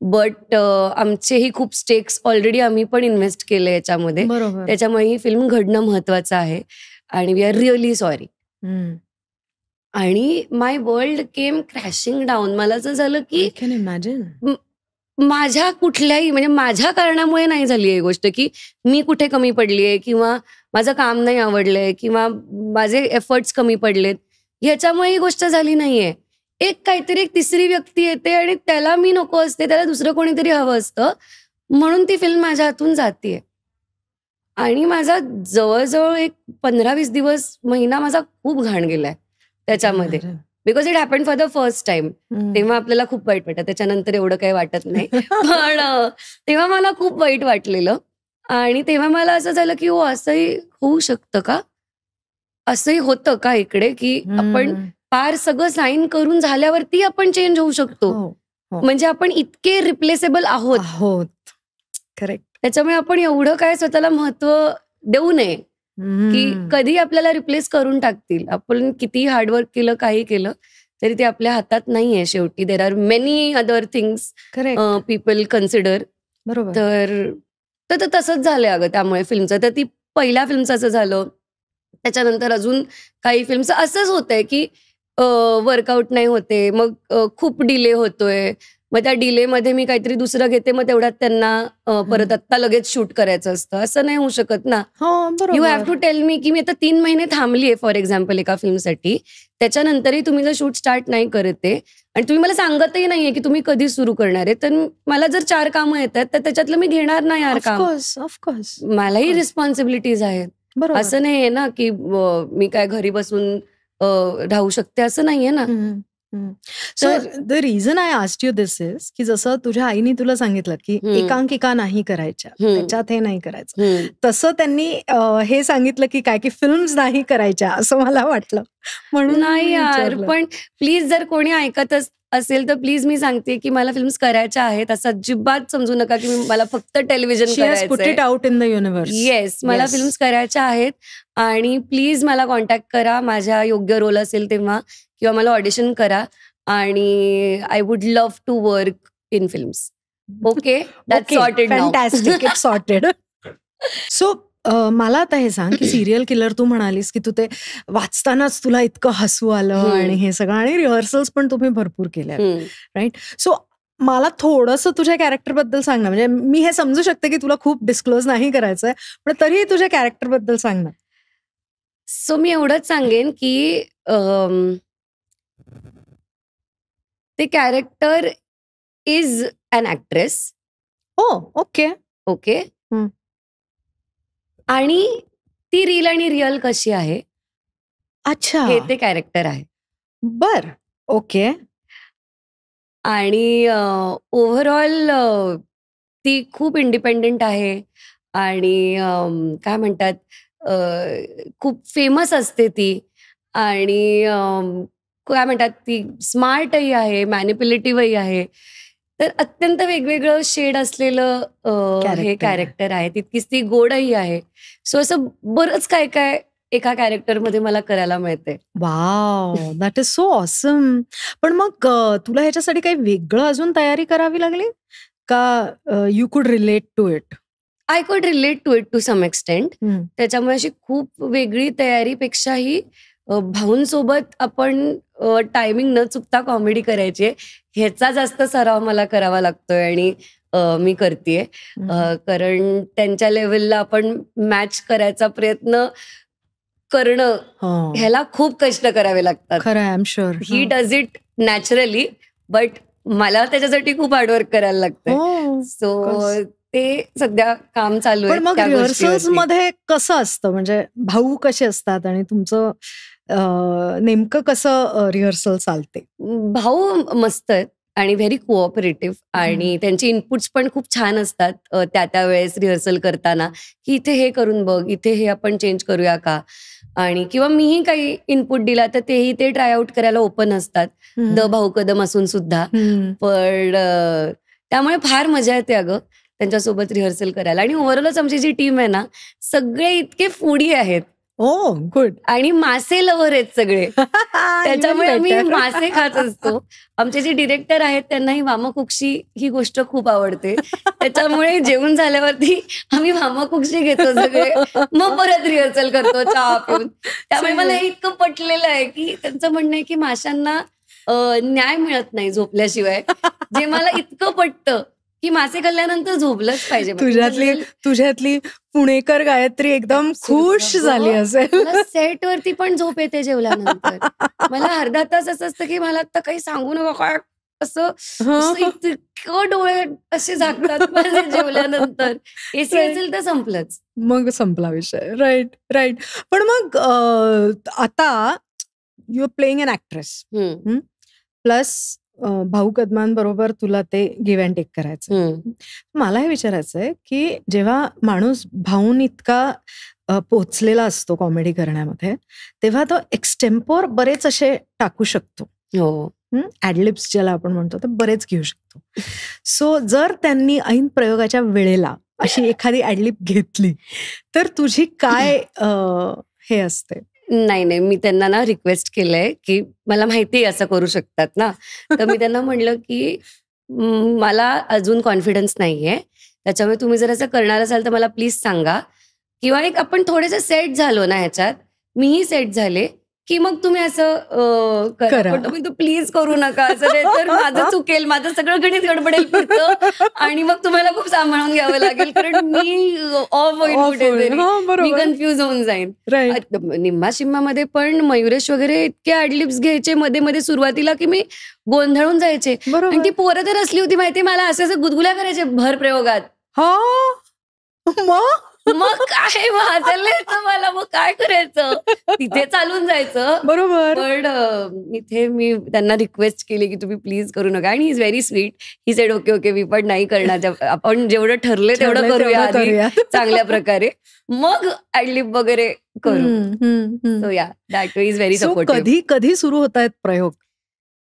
बट आमचेही खूप स्टेक्स ऑलरेडी आम्ही पण इन्व्हेस्ट केले याच्यामध्ये. त्याच्यामुळे ही फिल्म घडणं महत्वाचं आहे आणि वी आर रिअली सॉरी. आणि my world came crashing down. मला असं झालं की कॅन इमॅजिन, माझ्या कुठल्याही, म्हणजे माझ्या कारणामुळे नाही झाली ही गोष्ट की मी कुठे कमी पडलीये किंवा माझं काम नाही आवडलंय किंवा माझे एफर्ट्स कमी पडलेत, ह्याच्यामुळे ही गोष्ट झाली नाहीये. एक काहीतरी एक तिसरी व्यक्ती येते आणि त्याला मी नको असते, त्याला दुसरं कोणीतरी हवं असतं, म्हणून ती फिल्म माझ्या हातून जातीये. आणि माझा जवळजवळ एक 15-20 दिवस, महिना माझा खूप घाण गेलाय त्याच्यामध्ये, because it happen for the first time. तेव्हा आपल्याला खूप वाईट वाटतं, त्याच्यानंतर एवढं काही वाटत नाही. पण तेव्हा मला खूप वाईट वाटलेलं आणि तेव्हा मला असं झालं की हो, असंही होऊ शकतं का, असंही होतं का इकडे, की आपण फार सगळं साईन करून झाल्यावरती आपण चेंज होऊ शकतो. म्हणजे आपण इतके रिप्लेसेबल आहोत. करेक्ट. त्याच्यामुळे आपण एवढं काय स्वतःला महत्व देऊ नये की कधी आपल्याला रिप्लेस करून टाकतील. आपण किती हार्डवर्क केलं, काही केलं तरी ते आपल्या हातात नाहीये शेवटी. देर are many other things people consider. बरोबर. तर तसंच झालंय अगं त्यामुळे फिल्मचं. तर ती पहिल्या फिल्मचं असं झालं. त्याच्यानंतर अजून काही फिल्मचं असंच होतंय की वर्कआउट नाही होते, मग खूप डिले होतोय, मग त्या डिलेमध्ये मी काहीतरी दुसरं घेते, मग तेवढ्यात त्यांना परत आत्ता लगेच शूट करायचं असतं. असं नाही होऊ शकत ना. You have to tell me की मी आता 3 महिने थांबलीये फॉर एक्झाम्पल एका फिल्मसाठी, त्याच्यानंतरही तुम्ही जर शूट स्टार्ट नाही करते आणि तुम्ही मला सांगतही नाहीये की तुम्ही कधी सुरू करणार आहे, तर मला जर 4 कामं येतात तर त्याच्यातलं मी घेणार नाही यार काम. ऑफकोर्स मलाही रिस्पॉन्सिबिलिटीज आहेत. असं नाहीये ना की मी काय घरी बसून राहू शकते, असं नाहीये ना. So the reason I asked you this is की जसं तुझ्या आईने तुला सांगितलं की एकांकिका नाही करायच्या, त्याच्यात हे नाही करायचं, तसं त्यांनी हे सांगितलं की काय की फिल्म्स नाही करायच्या, असं मला वाटलं म्हणून नाही यार. पण प्लीज जर कोणी ऐकत असेल तर प्लीज मी सांगते की मला फिल्म्स करायच्या आहेत. असं अजिबात समजू नका की मला फक्त टेलिव्हिजन करायचं. Out in the universe. Yes, मला फिल्म्स करायच्या आहेत आणि प्लीज मला कॉन्टॅक्ट करा माझ्या योग्य रोल असेल तेव्हा, किंवा मला ऑडिशन करा आणि I would love to work in films. Okay, that's sorted now. Fantastic, it's sorted. So मला आता हे सांग की सिरियल किलर तू म्हणालीस की तू ते वाचतानाच तुला इतकं हसू आलं आणि हे सगळं, आणि रिहर्सल्स पण तुम्ही भरपूर केल्या, राईट? सो मला थोडंसं तुझ्या कॅरेक्टर बद्दल सांग ना. म्हणजे मी हे समजू शकते की तुला खूप डिस्क्लोज नाही करायचंय, पण तरीही तुझ्या कॅरेक्टर बद्दल सांग ना. सो मी एवढंच सांगेन की ते character is an actress. Okay. Okay. आणि ती रील आणि रिअल कशी आहे, अच्छा, हे ते कॅरेक्टर आहे. बर. ओके. आणि ओव्हरऑल ती खूप इंडिपेंडेंट आहे आणि काय म्हणतात, खूप फेमस असते ती, आणि काय म्हणतात, ती स्मार्टही आहे, मॅनिप्युलेटिव्हही आहे. तर अत्यंत वेगवेगळं शेड असलेलं हे कॅरेक्टर आहे. तितकीच ती गोडही आहे. सो असं बरंच काय काय एका कॅरेक्टरमध्ये मला करायला मिळते. Wow, that is so awesome. पण मग तुला ह्याच्यासाठी काही वेगळं अजून तयारी करावी लागली का? You could relate to it? I could relate to it to some extent. त्याच्यामुळे अशी खूप वेगळी तयारीपेक्षाही भाऊंसोबत आपण टायमिंग न चुकता कॉमेडी करायची आहे, ह्याचा जास्त सराव मला करावा लागतोय आणि मी करतेय. कारण त्यांच्या लेवलला आपण मॅच करायचा प्रयत्न करणं, ह्याला खूप कष्ट करावे लागतात. खरं, I am sure. He does it naturally, but मला त्याच्यासाठी खूप हार्डवर्क करायला लागतं. सो ते सध्या काम चालू आहे. पण मग रिहर्सल्स मध्ये कसं असतं? म्हणजे भाऊ कसे असतात आणि तुमचं नेमकं कसं रिहर्सल चालते? भाऊ मस्त आहेत आणि व्हेरी कोऑपरेटिव्ह, आणि त्यांचे इनपुट्स पण खूप छान असतात त्या वेळेस रिहर्सल करताना, की इथे हे करून बघ, इथे हे आपण चेंज करूया का, आणि किंवा मीही काही इनपुट दिला तर तेही ते ट्राय आउट करायला ओपन असतात, द भाऊ कदम असून सुद्धा. पण त्यामुळे फार मजा येते अगं त्यांच्यासोबत रिहर्सल करायला. आणि ओव्हरऑलच आमची जी टीम आहे ना, सगळे इतके फूडी आहेत. गुड. आणि मासे लवर आहेत सगळे. त्याच्यामुळे आम्ही मासे खात असतो. आमचे जे डिरेक्टर आहेत त्यांनाही वामकुक्षी ही गोष्ट खूप आवडते. त्याच्यामुळे जेवण झाल्यावरती आम्ही वामकुक्षी घेतो सगळे, मग परत रिहर्सल करतो चहा पिऊन. त्यामुळे मला हे इतकं पटलेलं आहे की त्यांचं म्हणणं आहे की माशांना न्याय मिळत नाही झोपल्याशिवाय, जे मला इतकं पटतं की मासे खाल्ल्यानंतर झोपलंच पाहिजे. तुझ्यातली पुणेकर गायत्री एकदम खुश झाली असेल. सेटवरती पण झोप येते जेवल्यानंतर. मला अर्धा तास असं असतं की मला आता काही सांगू नका, काय असं इतकं डोळे असे झाकतात माझे जेवल्यानंतर. एसी असेल तर संपलंच, मग संपला विषय. राईट. पण मग आता you are playing an actress, plus Bhau कदमांबरोबर तुला ते गिव्ह अँड टेक करायचं. मला हे विचारायचंय की जेव्हा माणूस भाऊन इतका पोचलेला असतो कॉमेडी करण्यामध्ये, तेव्हा तो एक्सटेम्पोर बरेच असे टाकू शकतो. ॲडलिप्स ज्याला आपण म्हणतो ते बरेच घेऊ शकतो. सो जर त्यांनी ऐन प्रयोगाच्या वेळेला अशी एखादी ॲडलिप घेतली तर तुझी काय हे असते? नाही, मी त्यांना ना रिक्वेस्ट केलंय की मला माहिती असं करू शकतात ना, तर मी त्यांना म्हणलं की मला अजून कॉन्फिडन्स नाहीये, त्याच्यामुळे तुम्ही जर असं करणार असाल तर मला प्लीज सांगा, किंवा एक आपण थोडेसे सेट झालो ना ह्याच्यात, मीही सेट झाले की मग तुम्ही असं करा, पण तुम्ही प्लीज करू नका असं, तर माझं चुकेल, माझं सगळं गणित गडबडेल पुढचं, आणि मग तुम्हाला खूप सांभाळून घ्यावं लागेल, कारण मी ऑफ होईल कुठेतरी, मी कन्फ्युज होऊन जाईन. निम्मा शिम्मामध्ये पण मयुरेश वगैरे इतके ॲडलिप्स घ्यायचे मध्ये मध्ये सुरुवातीला की मी गोंधळून जायचे. आणि ती पोरं तर असली होती माहिती, मला असं गुदगुल्या करायचे भर प्रयोगात. मग काय वाजलायचं मला, मग काय करायचं, तिथे चालून जायचं. बरोबर. पण इथे मी त्यांना रिक्वेस्ट केली की तुम्ही प्लीज करू नका, आणि he is very sweet. He said okay मी पण नाही करणार, आपण जेवढं ठरले तेवढं करूया चांगल्या प्रकारे, मग ॲडलिप वगैरे करू. सो या, that way is very supportive. कधी सुरू होत आहेत प्रयोग?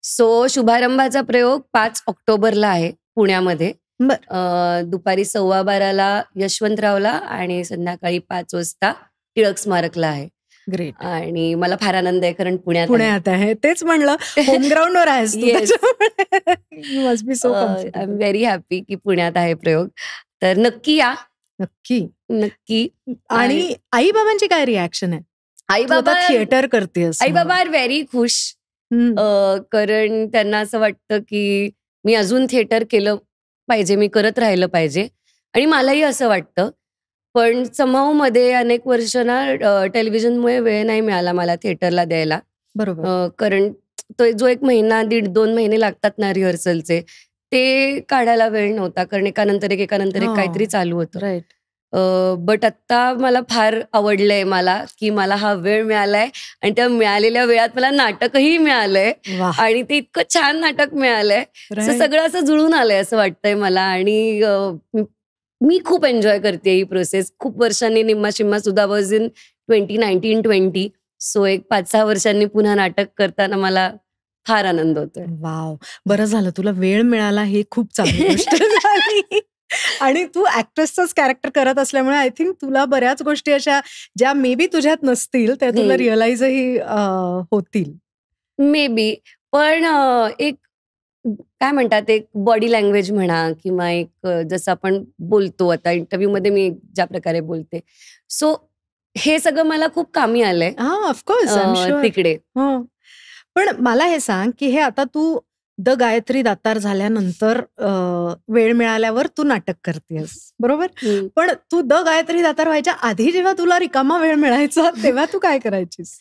सो शुभारंभाचा प्रयोग 5 ऑक्टोबरला आहे पुण्यामध्ये. दुपारी 12:15 यशवंतरावला आणि संध्याकाळी 5 वाजता टिळक स्मारकला आहे. ग्रेट. आणि मला फार आनंद आहे कारण पुण्यात पुण्यात आहे, तेच म्हणलं होम ग्राउंडवर आहेस तू, Yes. त्याच्यामुळे you must be so I am comfortable. Very happy की पुण्यात आहे प्रयोग. तर नक्की या, नक्की. नक्की. आणि आई बाबांची काय रिॲक्शन आहे? आई तू आता बाबा थिएटर करतेस. आई बाबा आर व्हेरी खुश. कारण त्यांना असं वाटतं की मी अजून थिएटर केलं पाहिजे, मी करत राहिलं पाहिजे. आणि मलाही असं वाटतं. पण समहाऊ मध्ये अनेक वर्ष ना टेलिव्हिजनमुळे वेळ नाही मिळाला मला थिएटरला द्यायला. बरोबर. कारण तो जो 1 महिना 1.5-2 महिने लागतात ना रिहर्सलचे, ते काढायला वेळ नव्हता. कारण एकानंतर एक काहीतरी चालू होतं. राईट. बट आत्ता मला फार आवडलंय मला की मला हा वेळ मिळालाय आणि त्या मिळालेल्या वेळात मला नाटकही मिळालंय वाह. आणि ते इतकं छान नाटक मिळालंय. Right. सगळं असं जुळून आलंय असं वाटतंय मला. आणि मी खूप एन्जॉय करते ही प्रोसेस. खूप वर्षांनी निम्मा शिम्मा सुद्धा वॉज इन 2019-20. सो एक 5-6 वर्षांनी पुन्हा नाटक करताना मला फार आनंद होतोय. वाव, बरं झालं तुला वेळ मिळाला, हे खूप चांगली गोष्ट झाली. आणि तू ऍक्ट्रेसच कॅरेक्टर करत असल्यामुळे आय थिंक तुला बऱ्याच गोष्टी अशा ज्या मे बी तुझ्यात नसतील त्या तुला रिअलाइजही होतील. May be. पण एक काय म्हणतात, एक बॉडी लँग्वेज म्हणा किंवा एक जसं आपण बोलतो आता इंटरव्ह्यूमध्ये मी ज्या प्रकारे बोलते, सो हे सगळं मला खूप कामी आलंय ऑफकोर्स तिकडे. पण मला हे सांग की हे आता तू द गायत्री दातार झाल्यानंतर वेळ मिळाल्यावर तू नाटक करतेस, बरोबर? पण तू द गायत्री दातार व्हायच्या आधी जेव्हा तुला रिकामा वेळ मिळायचा तेव्हा तू काय करायचीस?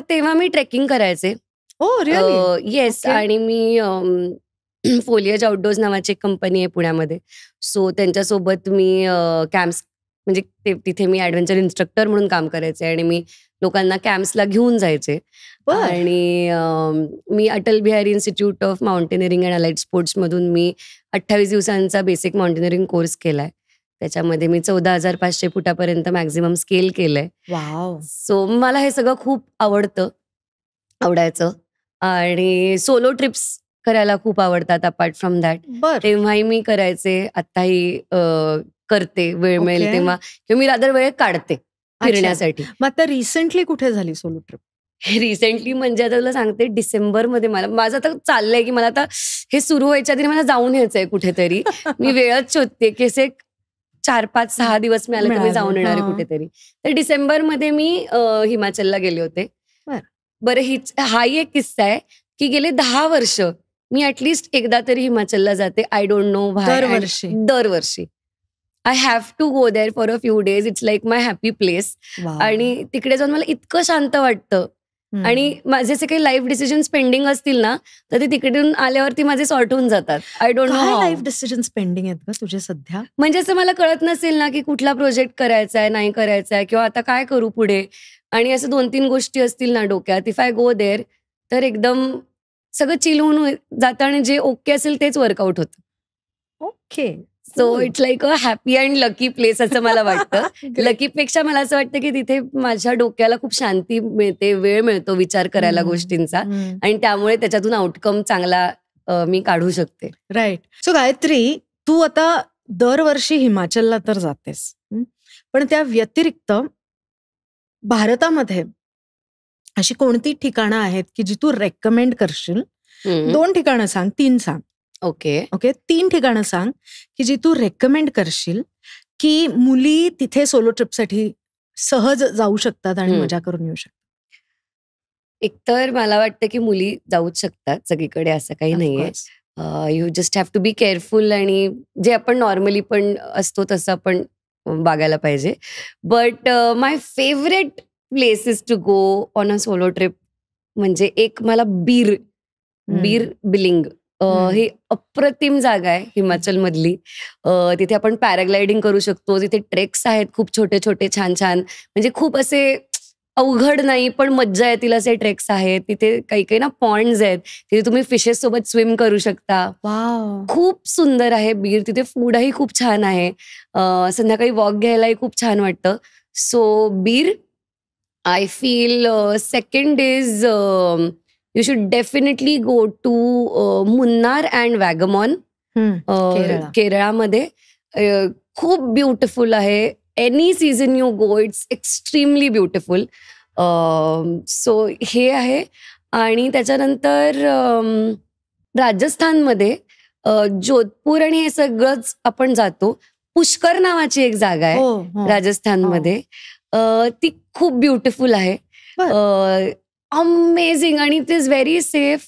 तेव्हा मी ट्रेकिंग करायचे. येस. आणि मी फोलिएज आउटडोर्स नावाची एक कंपनी आहे पुण्यामध्ये. सो त्यांच्यासोबत मी कॅम्प्स, म्हणजे तिथे मी ॲडव्हेंचर इन्स्ट्रक्टर म्हणून काम करायचे आणि मी लोकांना कॅम्प्सला घेऊन जायचे. आणि मी Atal Bihari institute of mountaineering and allied स्पोर्ट्समधून मी 28 दिवसांचा बेसिक माउंटेनरिंग कोर्स केलाय. त्याच्यामध्ये मी 14,500 फुटापर्यंत मॅक्झिमम स्केल केलंय. वाव. सो मला हे सगळं खूप आवडायचं. आणि सोलो ट्रिप्स करायला खूप आवडतात अपार्ट फ्रॉम दॅट. तेव्हाही मी करायचे, आत्ताही करते, वेळ मिळेल तेव्हा, किंवा मी रादर वेळ काढते फिरण्यासाठी. मग आता रिसेंटली कुठे झाली सोलो ट्रिप? रिसेंटली म्हणजे आता तुला सांगते, डिसेंबरमध्ये माझं आता चाललंय की मला आता हे सुरू व्हायच्या आधी मला जाऊन यायचंय कुठेतरी. मी वेळच शोधते की असे 4-5-6 दिवस मिळाले तर मी जाऊन येणार आहे कुठेतरी. तर डिसेंबरमध्ये मी हिमाचलला गेले होते. बरं, हाही एक किस्सा आहे की गेले 10 वर्ष मी ऍटलिस्ट एकदा तरी हिमाचलला जाते. I don't know why. दरवर्षी I have to go there for a few days. It's like my happy place. आणि तिकडे जाऊन मला इतकं शांत वाटतं. आणि माझे जे काही लाईफ डिसिजन्स पेंडिंग असतील ना, तर ते तिकडून आल्यावरती माझे सॉर्ट होऊन जातात. I don't know how. Life decisions pending आहेत का तुझे सध्या? म्हणजे असं मला कळत नसेल ना की कुठला प्रोजेक्ट करायचा आहे, नाही करायचा आहे, किंवा आता काय करू पुढे, आणि असं 2-3 गोष्टी असतील ना डोक्यात, इफ आय गो देअर तर एकदम सगळं चिल होऊन जातं आणि जे ओके असेल तेच वर्कआउट होतं. Okay. So it's like a happy and lucky place असं मला वाटतं. लकीपेक्षा मला असं वाटतं की तिथे माझ्या डोक्याला खूप शांती मिळते, वेळ मिळतो विचार करायला गोष्टींचा, आणि त्यामुळे त्याच्यातून आउटकम चांगला मी काढू शकते. राईट. सो गायत्री, तू आता दरवर्षी हिमाचलला तर जातेस, पण त्या व्यतिरिक्त भारतामध्ये अशी कोणती ठिकाणं आहेत की जी तू रेकमेंड करशील? 2 ठिकाणं सांग, 3 सांग. ओके. 3 ठिकाणं सांग की जी तू रेकमेंड करशील की मुली तिथे सोलो ट्रिपसाठी सहज जाऊ शकतात आणि मजा करून येऊ शकतात. एकतर मला वाटतं की मुली जाऊच शकतात सगळीकडे, असं काही नाहीये. You just have to be careful, आणि जे आपण नॉर्मली पण असतो तसं आपण बघायला पाहिजे. But my favourite place is to go on a solo trip म्हणजे एक मला बीर बिलिंग ही अप्रतिम जागा आहे हिमाचल मधली. तिथे आपण पॅराग्लायडिंग करू शकतो. तिथे ट्रेक्स आहेत खूप छोटे छोटे छान छान, म्हणजे खूप असे अवघड नाही पण मज्जा येतील असे ट्रेक्स आहेत. तिथे काही काही ना पॉइंट्स आहेत, तिथे तुम्ही फिशेस सोबत स्विम करू शकता. खूप सुंदर आहे बीर. तिथे फूडही खूप छान आहे. संध्याकाळी वॉक घ्यायलाही खूप छान वाटतं. सो बीर. I feel second is you should definitely go to Munnar and Vagamon केरळामध्ये. खूप ब्युटिफुल आहे. Any season you go it's extremely beautiful. So हे आहे. आणि त्याच्यानंतर राजस्थानमध्ये जोधपूर आणि हे सगळंच आपण जातो. पुष्कर नावाची एक जागा आहे राजस्थानमध्ये. ती खूप ब्युटिफुल आहे. अमेझिंग. आणि it is very safe.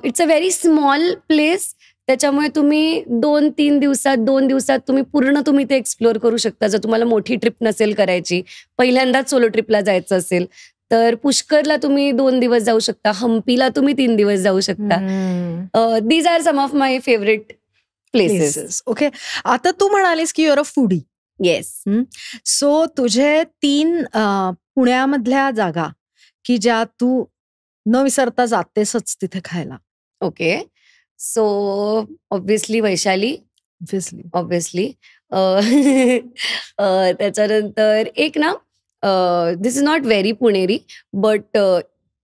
It's a very small place. त्याच्यामुळे तुम्ही 2-3 दिवसात तुम्ही ते एक्सप्लोर करू शकता. जर तुम्हाला मोठी ट्रिप नसेल करायची, पहिल्यांदाच सोलो ट्रिपला जायचं असेल तर पुष्करला तुम्ही 2 दिवस जाऊ शकता. हम्पीला तुम्ही 3 दिवस जाऊ शकता. These are some of my favourite places. Okay. आता तू म्हणालीस की you're a foodie. Yes. So तुझे 3 पुण्यामधल्या जागा की ज्या तू न विसरता जातेसच तिथे खायला. ओके. So obviously Vaishali. ऑब्व्हियसली. त्याच्यानंतर एक ना, दिस इज नॉट व्हेरी पुणेरी बट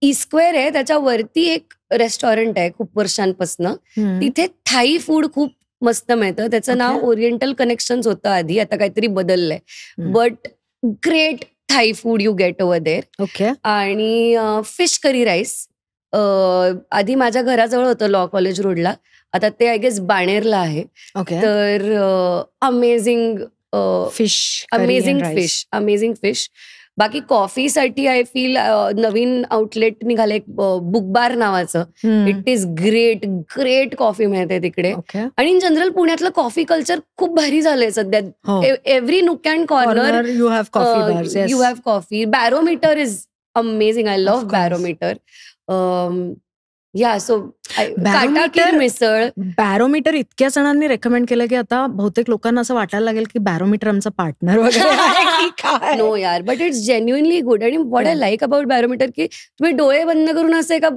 ई-स्क्वेअर आहे, त्याच्यावरती एक रेस्टॉरंट आहे खूप वर्षांपासून. तिथे थाई फूड खूप मस्त मिळतं. त्याचं नाव ओरिएंटल कनेक्शन्स होतं आधी, आता काहीतरी बदललंय. But great Thai food you get over there. Okay. आणि फिश करी राईस आधी माझ्या घराजवळ होतं लॉ कॉलेज रोडला. आता ते आय गेस बाणेरला आहे. तर अमेझिंग फिश. बाकी कॉफीसाठी आय फील नवीन आउटलेट निघाले बुकबार नावाचं. इट इज ग्रेट कॉफी मिळते तिकडे. आणि इन जनरल पुण्यातलं कॉफी कल्चर खूप भारी झालंय सध्या. Every nook and corner you have coffee. Barometer is amazing. I love barometer. या सो काटाकीर मिसळ. बॅरोमीटर इतक्या जणांनी रेकमेंड केलं की आता बहुतेक लोकांना असं वाटायला लागेल की बॅरोमीटर आमचा पार्टनर वगैरे. नो यार, बट इट्स जेन्युइनली गुड. आणि what I like about barometer की तुम्ही डोळे बंद करून असं एका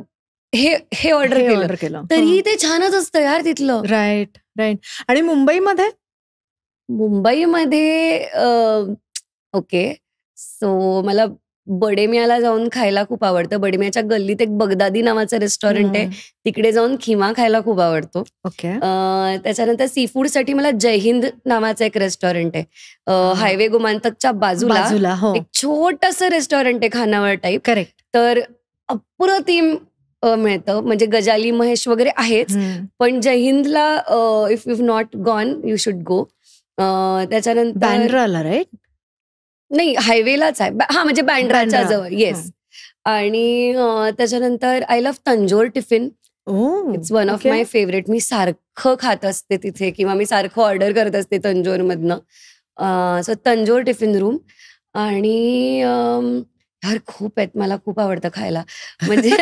हे ऑर्डर केलं तरी ते छानच असतं यार तिथलं. राईट. आणि मुंबईमध्ये ओके. सो मला बडेमियाला जाऊन खायला खूप आवडतं. बडेमियाच्या गल्लीत एक बगदादी नावाचं रेस्टॉरंट आहे, तिकडे जाऊन खिमा खायला खूप आवडतो. ओके. त्याच्यानंतर सी फूड साठी मला जय हिंद नावाचं एक रेस्टॉरंट आहे, हायवे गोमांतकच्या बाजूला एक छोटंसं रेस्टॉरंट आहे खानावळ टाईप. करेक्ट. तर अप्रतिम मिळतं. म्हणजे गजाली महेश वगैरे आहेच, पण जय हिंदला if you not gone you should go. त्याच्यानंतर बँड्राला राईट. नाही, हायवेलाच आहे. म्हणजे बँड्राच्या जवळ. येस. आणि त्याच्यानंतर I love Tanjore tiffin. It's one of my favourite. मी सारखं खात असते तिथे किंवा मी सारखं ऑर्डर करत असते तंजोर मधनं. So Tanjore tiffin room. आणि यार खूप आहेत, मला खूप आवडतं खायला म्हणजे.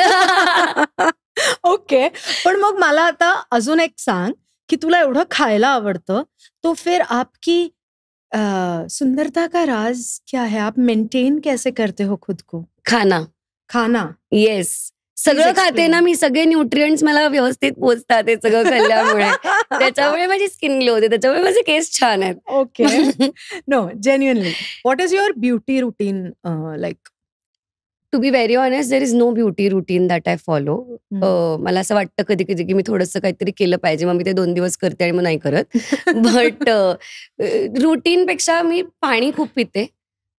ओके. पण मग मला आता अजून एक सांग की तुला एवढं खायला आवडतं, तो फिर आपकी सुंदरता का राज क्या है? आप मेंटेन कैसे करते हो खुद को? खाना. येस. सगळं खाते ना मी, सगळे न्यूट्रिएंट्स मला व्यवस्थित पोचतात ते सगळं खाल्ल्यामुळे. त्याच्यामुळे माझी स्किन ग्लो होते, त्याच्यामुळे माझे केस छान आहेत. Okay. No, genuinely what is your beauty routine like? To be very honest, there is no beauty routine that I follow. मला असं वाटतं कधी कधी की मी थोडंसं काहीतरी केलं पाहिजे, मग मी ते 2 दिवस करते आणि मग नाही करत. बट रुटीनपेक्षा मी पाणी खूप पिते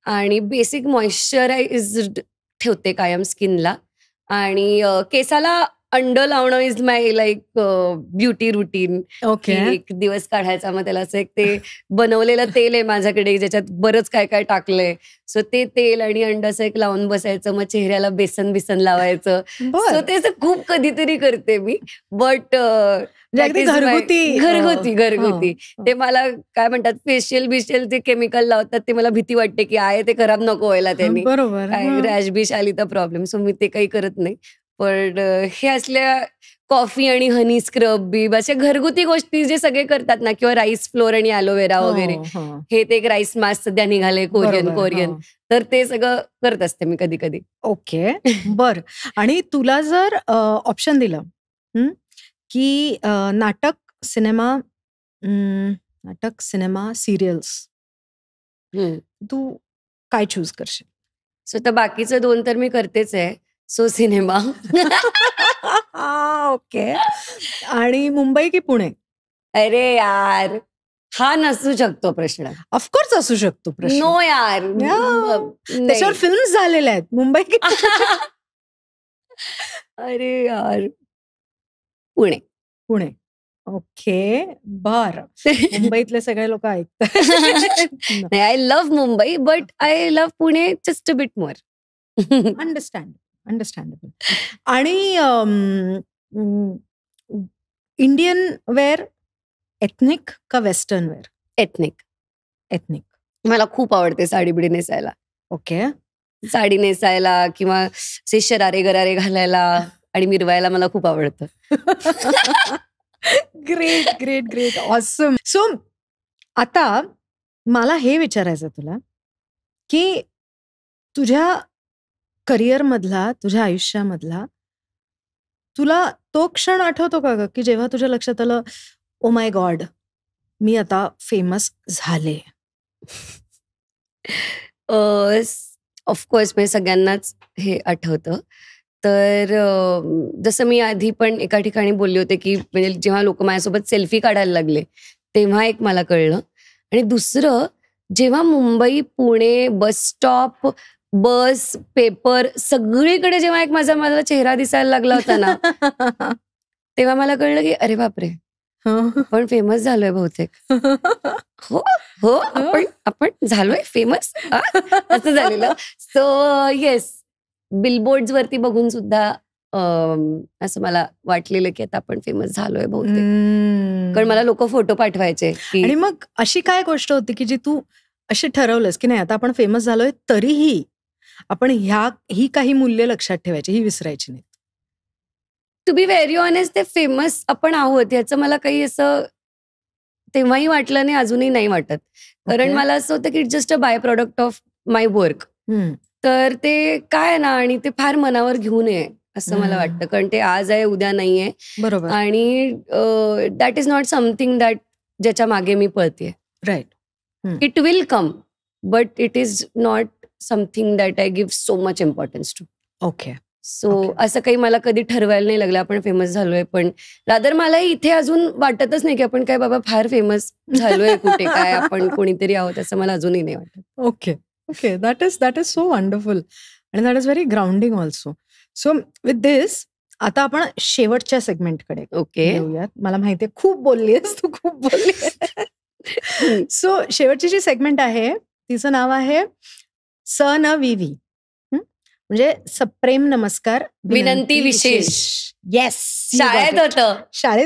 आणि बेसिक मॉइश्चराइज्ड ठेवते कायम स्किनला. आणि केसाला अंड लावणं is my like beauty routine. Okay. एक दिवस काढायचा, मग त्याला असं एक ते बनवलेलं तेल आहे माझ्याकडे ज्याच्यात बरंच काय काय टाकलंय. सो ते तेल आणि अंड असं एक लावून बसायचं, मग चेहऱ्याला बेसन लावायचं. सो ते असं खूप कधीतरी करते मी. बट घरगुती ते मला काय म्हणतात, फेशियल ते केमिकल लावतात, ते मला भीती वाटते की आहे ते खराब नको व्हायला त्यांनी. बरोबर. काय रॅश बिश आली तर प्रॉब्लेम. सो मी ते काही करत नाही. पण हे असल्या कॉफी आणि हनी स्क्रब बीब अशा घरगुती गोष्टी जे सगळे करतात ना, किंवा राईस फ्लोर आणि ॲलोवेरा वगैरे, हे ते एक राईस मास्क सध्या निघाले कोरियन, तर ते सगळं करत असते मी कधी कधी. ओके. बर. आणि तुला जर ऑप्शन दिलं की नाटक, सिनेमा, सिरियल्स, तू काय चूज करशील? सो तर बाकीचं 2 तर मी करतेच आहे. So cinema. ओके. आणि मुंबई की पुणे? अरे यार, हा नसू शकतो प्रश्न. ऑफकोर्स असू शकतो प्रश्न. नो यार. त्याच्यावर फिल्म्स झालेल्या आहेत. मुंबई अरे यार, पुणे. पुणे. ओके, बर. मुंबईतले सगळे लोक ऐकतात. I love Mumbai but I love Pune just a bit more. Understandable. आणि इंडियन वेअर एथनिक का वेस्टर्न वेअर? एथनिक. एथनिक. मला खूप आवडते साडी बिडी नेसायला. ओके. साडी नेसायला किंवा असे शरारे गरारे घालायला आणि मिरवायला मला खूप आवडतं. Great great great awesome. So आता मला हे विचारायचं तुला की तुझ्या करिअर मधला, तुझ्या आयुष्यामधला तुला तो क्षण आठवतो का ग की जेव्हा तुझ्या लक्षात आलं, ओ माय गॉड, मी आता फेमस झाले? ऑफकोर्स म्हणजे सगळ्यांनाच हे आठवतं. तर जसं मी आधी पण एका ठिकाणी बोलले होते की म्हणजे जेव्हा लोक माझ्यासोबत सेल्फी काढायला लागले तेव्हा एक मला कळलं. आणि दुसरं, जेव्हा मुंबई, पुणे, बस स्टॉप, बस, पेपर सगळीकडे जेव्हा एक माझा चेहरा दिसायला लागला होता ना, तेव्हा मला कळलं की अरे बापरे, आपण फेमस झालोय बहुतेक. हो हो, आपण झालोय फेमस, असं झालेलं. सो येस, बिलबोर्ड वरती बघून सुद्धा असं मला वाटलेलं की आता आपण फेमस झालोय बहुतेक. कारण मला लोक फोटो पाठवायचे. आणि मग अशी काय गोष्ट होती की जी तू अशी ठरवलंस की नाही आता आपण फेमस झालोय, तरीही आपण ही काही मूल्य लक्षात ठेवायची, ही विसरायची नाही? टू बी व्हेरी ऑनेस्ट, ते फेमस आपण आहोत याचं मला काही असं तेव्हाही वाटलं नाही, अजूनही नाही वाटत. कारण मला असं होतं की it's just a by product of my work. तर ते काय ना, आणि ते फार मनावर घेऊ नये असं मला वाटतं. कारण ते आज आहे, उद्या नाहीये. बरोबर. आणि that is not something that ज्याच्या मागे मी पळतेय. Right. It will come, but it is not something that I give so much importance to. Okay. So असं काही मला कधी ठरवायला नाही लागलं आपण फेमस झालोय. पण रादर मला इथे अजून वाटतच नाही की आपण काय बाबा फार फेमस झालोय कुठे, काय आपण कोणीतरी आहोत, असं मला अजूनही नाही वाटत. Okay okay, that is so wonderful आणि that is very grounding also. So with this आता आपण शेवटच्या सेगमेंटकडे येऊयात. मला माहितीये खूप बोललीस तू, खूप बोलली. सो शेवटची जी सेगमेंट आहे तिचं नाव आहे स न विवी, म्हणजे सप्रेम नमस्कार विनंती विशेष. येस, शाळेत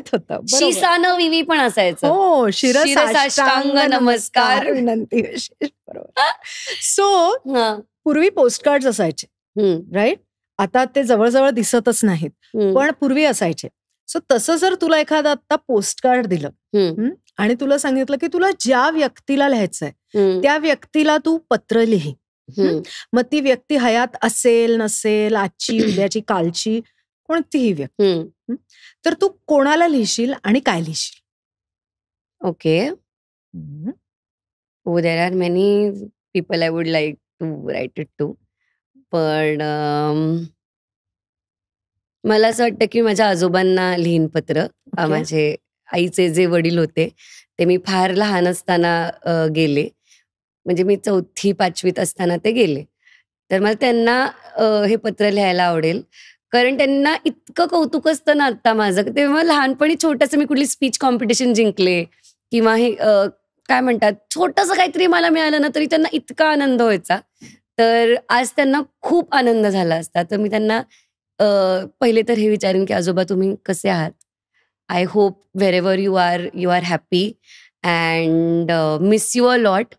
होतं. शिसा विवी पण असायचं. हो, शिरसाष्टांग नमस्कार विनंती विशेष. बरोबर. सो पूर्वी पोस्ट कार्ड असायचे, राईट? आता ते जवळजवळ दिसतच नाहीत, पण पूर्वी असायचे. सो तसं जर तुला एखादं आता पोस्ट कार्ड दिलं आणि तुला सांगितलं की तुला ज्या व्यक्तीला लिहायचंय त्या व्यक्तीला तू पत्र लिही, मग ती व्यक्ती हयात असेल नसेल, आजची, उद्याची, कालची, कोणतीही व्यक्ती, तर तू कोणाला लिहिशील आणि काय लिहिशील? Okay. There are many people I would like to write it to. पण मला असं वाटतं की माझ्या आजोबांना लिहीन पत्र. माझे आईचे जे वडील होते ते मी फार लहान असताना गेले, म्हणजे मी 4थी 5वीत असताना ते गेले. तर मला त्यांना हे पत्र लिहायला आवडेल. कारण त्यांना इतकं कौतुक असतं ना आता माझं. तेव्हा लहानपणी छोटंसं मी कुठली स्पीच कॉम्पिटिशन जिंकले किंवा हे काय म्हणतात, छोटंसं काहीतरी मला मिळालं ना तरी त्यांना इतका आनंद व्हायचा. तर आज त्यांना खूप आनंद झाला असता. तर मी त्यांना पहिले तर हे विचारेन की आजोबा तुम्ही कसे आहात? I hope wherever you are happy and miss you a lot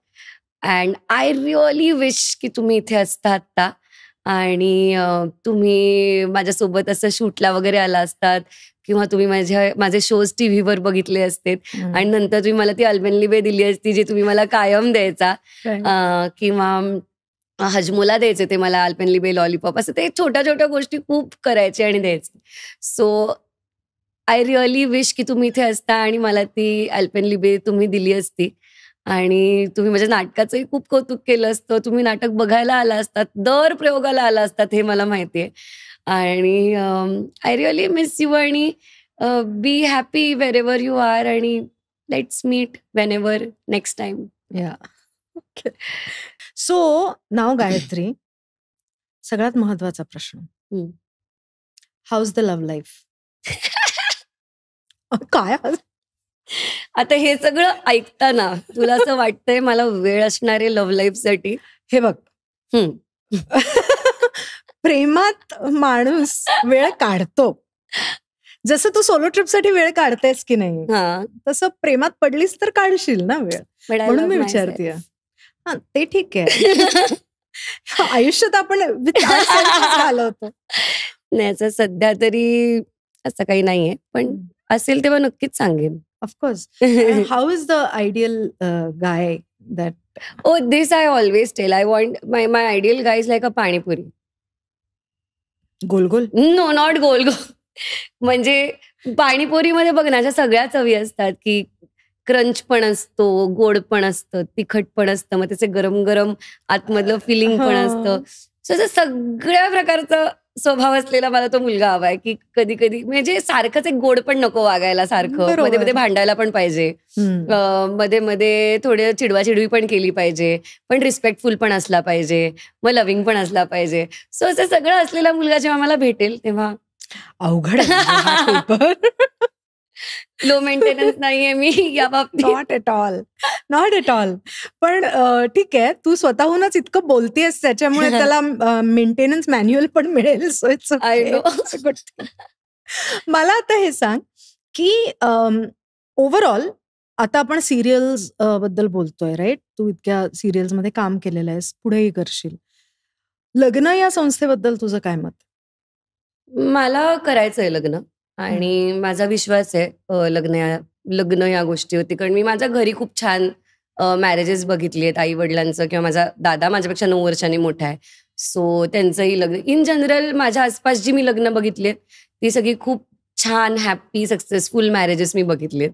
and I really wish की तुम्ही इथे असता आत्ता आणि तुम्ही माझ्यासोबत असं शूटला वगैरे आला असतात किंवा तुम्ही माझे शोज टीव्हीवर बघितले असते आणि नंतर तुम्ही मला ती अल्पेनली बे दिली असती जी तुम्ही मला कायम द्यायचा, किंवा हजमोला द्यायचे ते मला अल्पेनली बे लॉलीपॉप, असं ते छोट्या छोट्या गोष्टी खूप करायचे आणि द्यायचे. सो आय रिअली विश की तुम्ही इथे असता आणि मला ती अल्पेनली बे तुम्ही दिली असती आणि तुम्ही माझ्या नाटकाचंही खूप कौतुक केलं असतं. तुम्ही नाटक बघायला आला असतात, दर प्रयोगाला आला असतात, हे मला माहिती आहे. आणि आय रिअली मिस यू आणि be happy wherever you are. आणि let's meet whenever next time. Yeah so now Gayatri, सगळ्यात महत्वाचा प्रश्न, हाऊज द लव्ह लाईफ? काय आता हे सगळं ऐकताना तुला असं वाटतंय मला वेळ असणारे लव्ह लाईफ साठी? हे बघ, प्रेमात माणूस वेळ काढतो. जसं तू सोलो ट्रिप साठी वेळ काढतेस की नाही, तसं प्रेमात पडलीस तर काढशील ना वेळ. म्हणून मी विचारते. हा, ते ठीक आहे. आयुष्यात आपण घालवतो. नाही, असं सध्या तरी असं काही नाहीये, पण असेल तेव्हा नक्कीच सांगेन. Of course. How is the ideal guy that? Oh, this I always tell. I want my ideal guy is like a panipuri. Goal goal? No, not गोल गोल. म्हणजे पाणीपुरीमध्ये बघ ना, अशा सगळ्या चवी असतात की क्रंच पण असतो, गोड पण असतं, तिखट पण असतं, मग त्याचे गरम गरम आतमधलं फिलिंग पण असतं. सो सगळ्या प्रकारचा स्वभाव असलेला मला तो मुलगा हवाय की कधी कधी म्हणजे सारखंच एक गोड पण नको वागायला, सारखं मध्ये मध्ये भांडायला पण पाहिजे, मध्ये मध्ये थोडे चिडवाचिडवी पण केली पाहिजे, पण रिस्पेक्टफुल पण असला पाहिजे, मग लव्हिंग पण असला पाहिजे. सो असं सगळं असलेला मुलगा जेव्हा मला भेटेल तेव्हा अवघड. लो मेंटेनन्स नाहीये मी या बाबतीत. Not at all, not at all. पण ठीक आहे, तू स्वतःहूनच इतकं बोलतेस त्याच्यामुळे त्याला मेंटेनन्स मॅन्युअल पण मिळेल. सो इट्स मला आता हे सांग की ओव्हरऑल आता आपण सिरियल्स बद्दल बोलतोय, राईट? तू इतक्या सिरियल्स मध्ये काम केलेलं आहेस, पुढेही करशील. लग्न या संस्थेबद्दल तुझं काय मत? मला करायचंय लग्न आणि माझा विश्वास आहे लग्न या गोष्टीवरती, कारण मी माझ्या घरी खूप छान मॅरेजेस बघितली आहेत आई वडिलांचं, किंवा माझा दादा माझ्यापेक्षा 9 वर्षांनी मोठा आहे, सो त्यांचंही लग्न. इन जनरल माझ्या आसपास जी मी लग्न बघितली आहेत ती सगळी खूप छान हॅपी सक्सेसफुल मॅरेजेस मी बघितली आहेत.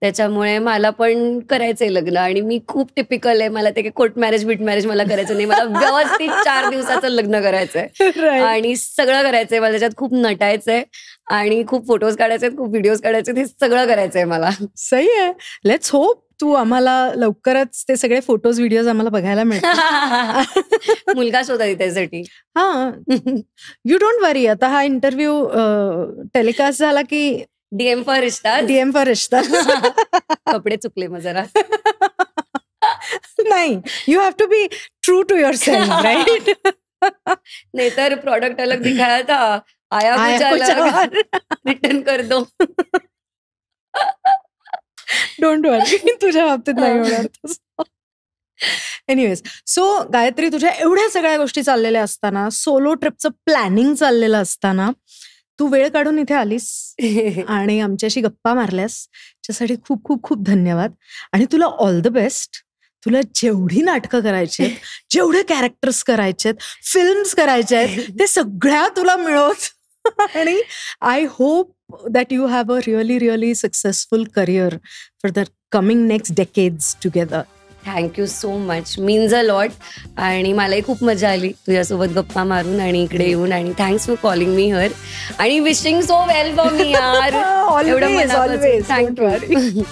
त्याच्यामुळे मला पण करायचंय लग्न. आणि मी खूप टिपिकल आहे, मला ते काही कोर्ट मॅरेज बिट मॅरेज मला करायचं नाही. मला व्यवस्थित 4 दिवसाचं लग्न करायचंय आणि सगळं करायचंय. मला त्याच्यात खूप नटायचंय आणि खूप फोटोज काढायचे, खूप व्हिडिओज काढायचे, हे सगळं करायचंय मला. सही आहे. लेट्स होप तू आम्हाला लवकरच ते सगळे फोटोज व्हिडिओज आम्हाला बघायला मिळतील. मुलगा शोधा त्यासाठी. हा, यू डोंट वरी. आता हा इंटरव्ह्यू टेलिकास्ट झाला की DM for rishta. DM for rishta. कपडे चुकले मग जरा. नाही, you have to be true to your self, right? नाही तर प्रोडक्ट अलग दिखाया था, आया कुछ अलग, रिटर्न कर दो. डोंट वरी, तुझ्या बाबतीत नाही होणार. एनिवेज, सो गायत्री, तुझ्या एवढ्या सगळ्या गोष्टी चाललेल्या असताना, सोलो ट्रिपचं प्लॅनिंग चाललेलं असताना, तू वेळ काढून इथे आलीस आणि आमच्याशी गप्पा मारल्यास त्यासाठी खूप खूप खूप धन्यवाद. आणि तुला ऑल द बेस्ट. तुला जेवढी नाटकं करायची आहेत, जेवढे कॅरेक्टर्स करायचे आहेत, फिल्म्स करायचे आहेत, ते सगळ्या तुला मिळवत. आणि I hope that you have a really really successful career for the coming next decades together. Thank you so much, means a lot. आणि मलाही खूप मजा आली तुझ्यासोबत गप्पा मारून आणि इकडे येऊन. आणि thanks for calling me here आणि wishing so well for me यार. Always, always. थँक्यू.